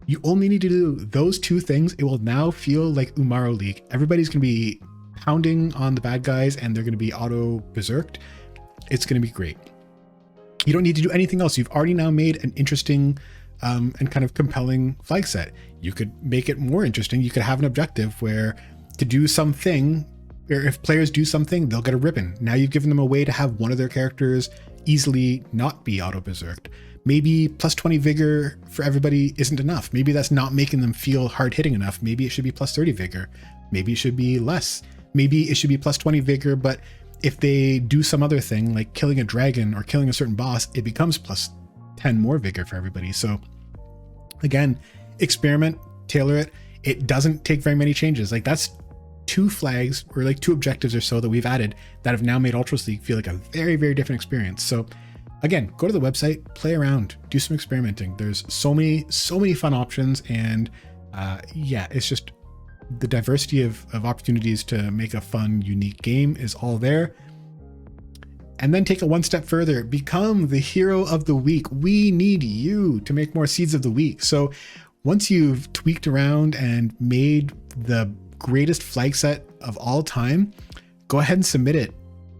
You only need to do those two things. It will now feel like Umaro League. Everybody's going to be pounding on the bad guys and they're going to be auto berserked. It's going to be great. You don't need to do anything else. You've already now made an interesting and kind of compelling flag set. You could make it more interesting. You could have an objective where to do something, or if players do something, they'll get a ribbon. Now you've given them a way to have one of their characters easily not be auto berserked. Maybe plus 20 vigor for everybody isn't enough. Maybe that's not making them feel hard hitting enough. Maybe it should be plus 30 vigor. Maybe it should be less. Maybe it should be plus 20 vigor, but if they do some other thing like killing a dragon or killing a certain boss, it becomes plus 10 more vigor for everybody. So again, experiment, tailor it. It doesn't take very many changes. Like that's two flags or like two objectives or so that we've added that have now made Ultra League feel like a very, very different experience. So again, go to the website, play around, do some experimenting. There's so many fun options, and yeah, it's just the diversity of opportunities to make a fun, unique game is all there. And then take it one step further, become the hero of the week. We need you to make more Seeds of the Week. So once you've tweaked around and made the greatest flag set of all time, go ahead and submit it.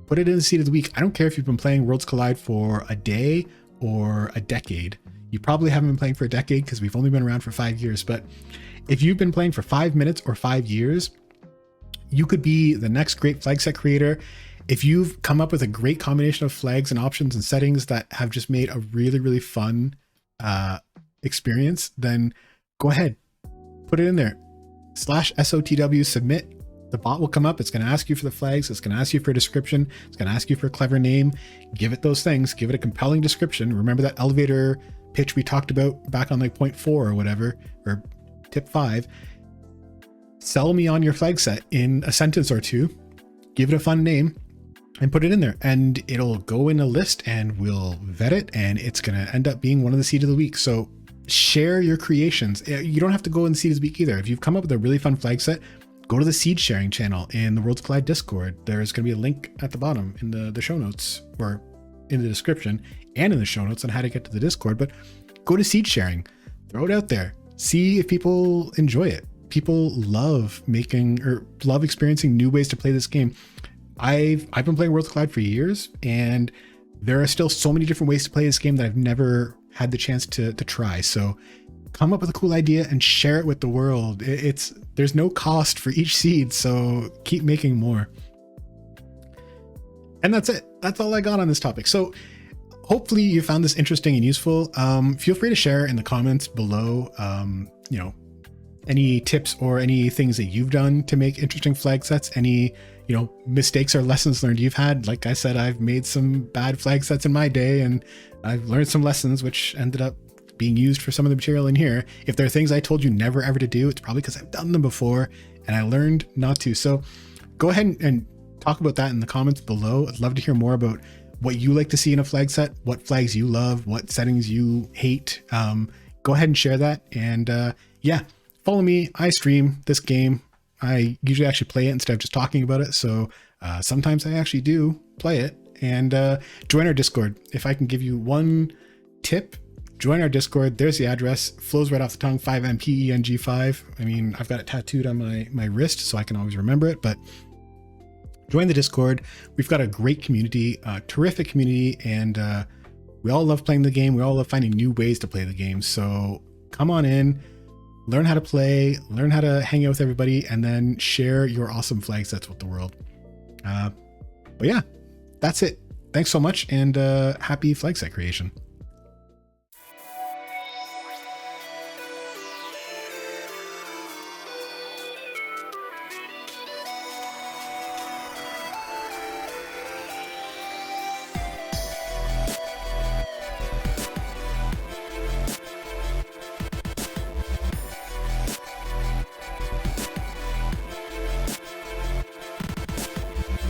Put it in the Seed of the Week. I don't care if you've been playing Worlds Collide for a day or a decade. You probably haven't been playing for a decade because we've only been around for 5 years. But if you've been playing for 5 minutes or 5 years, you could be the next great flag set creator. If you've come up with a great combination of flags and options and settings that have just made a really, really fun experience, then go ahead, put it in there. /SOTW submit. The bot will come up. It's going to ask you for the flags. It's going to ask you for a description. It's going to ask you for a clever name. Give it those things. Give it a compelling description. Remember that elevator pitch we talked about back on like point 4 or whatever, or tip 5. Sell me on your flag set in a sentence or two. Give it a fun name and put it in there, and it'll go in a list and we'll vet it, and it's going to end up being one of the Seed of the Week. So share your creations. You don't have to go in the Seed of the Week either. If you've come up with a really fun flag set, go to the seed sharing channel in the Worlds Collide Discord. There's going to be a link at the bottom in the show notes, or in the description and in the show notes on how to get to the Discord. But go to seed sharing, throw it out there, see if people enjoy it. People love making or love experiencing new ways to play this game. I've been playing Worlds Collide for years, and there are still so many different ways to play this game that I've never had the chance to try. So come up with a cool idea and share it with the world. There's no cost for each seed, so keep making more. And that's it. That's all I got on this topic. So hopefully you found this interesting and useful. Feel free to share in the comments below, any tips or any things that you've done to make interesting flag sets, any, mistakes or lessons learned you've had. Like I said, I've made some bad flag sets in my day, and I've learned some lessons which ended up being used for some of the material in here. If there are things I told you never ever to do, it's probably because I've done them before and I learned not to. So go ahead and talk about that in the comments below. I'd love to hear more about what you like to see in a flag set, what flags you love, what settings you hate. Go ahead and share that. And yeah, follow me. I stream this game. I usually actually play it instead of just talking about it. So sometimes I actually do play it. And join our Discord. If I can give you one tip, join our Discord. There's the address. Flows right off the tongue, 5MPENG5. I mean, I've got it tattooed on my wrist, so I can always remember it. But join the Discord. We've got a great community, a terrific community, and we all love playing the game. We all love finding new ways to play the game. So come on in, learn how to play, learn how to hang out with everybody, and then share your awesome flag sets with the world. But yeah, that's it. Thanks so much, and happy flag set creation.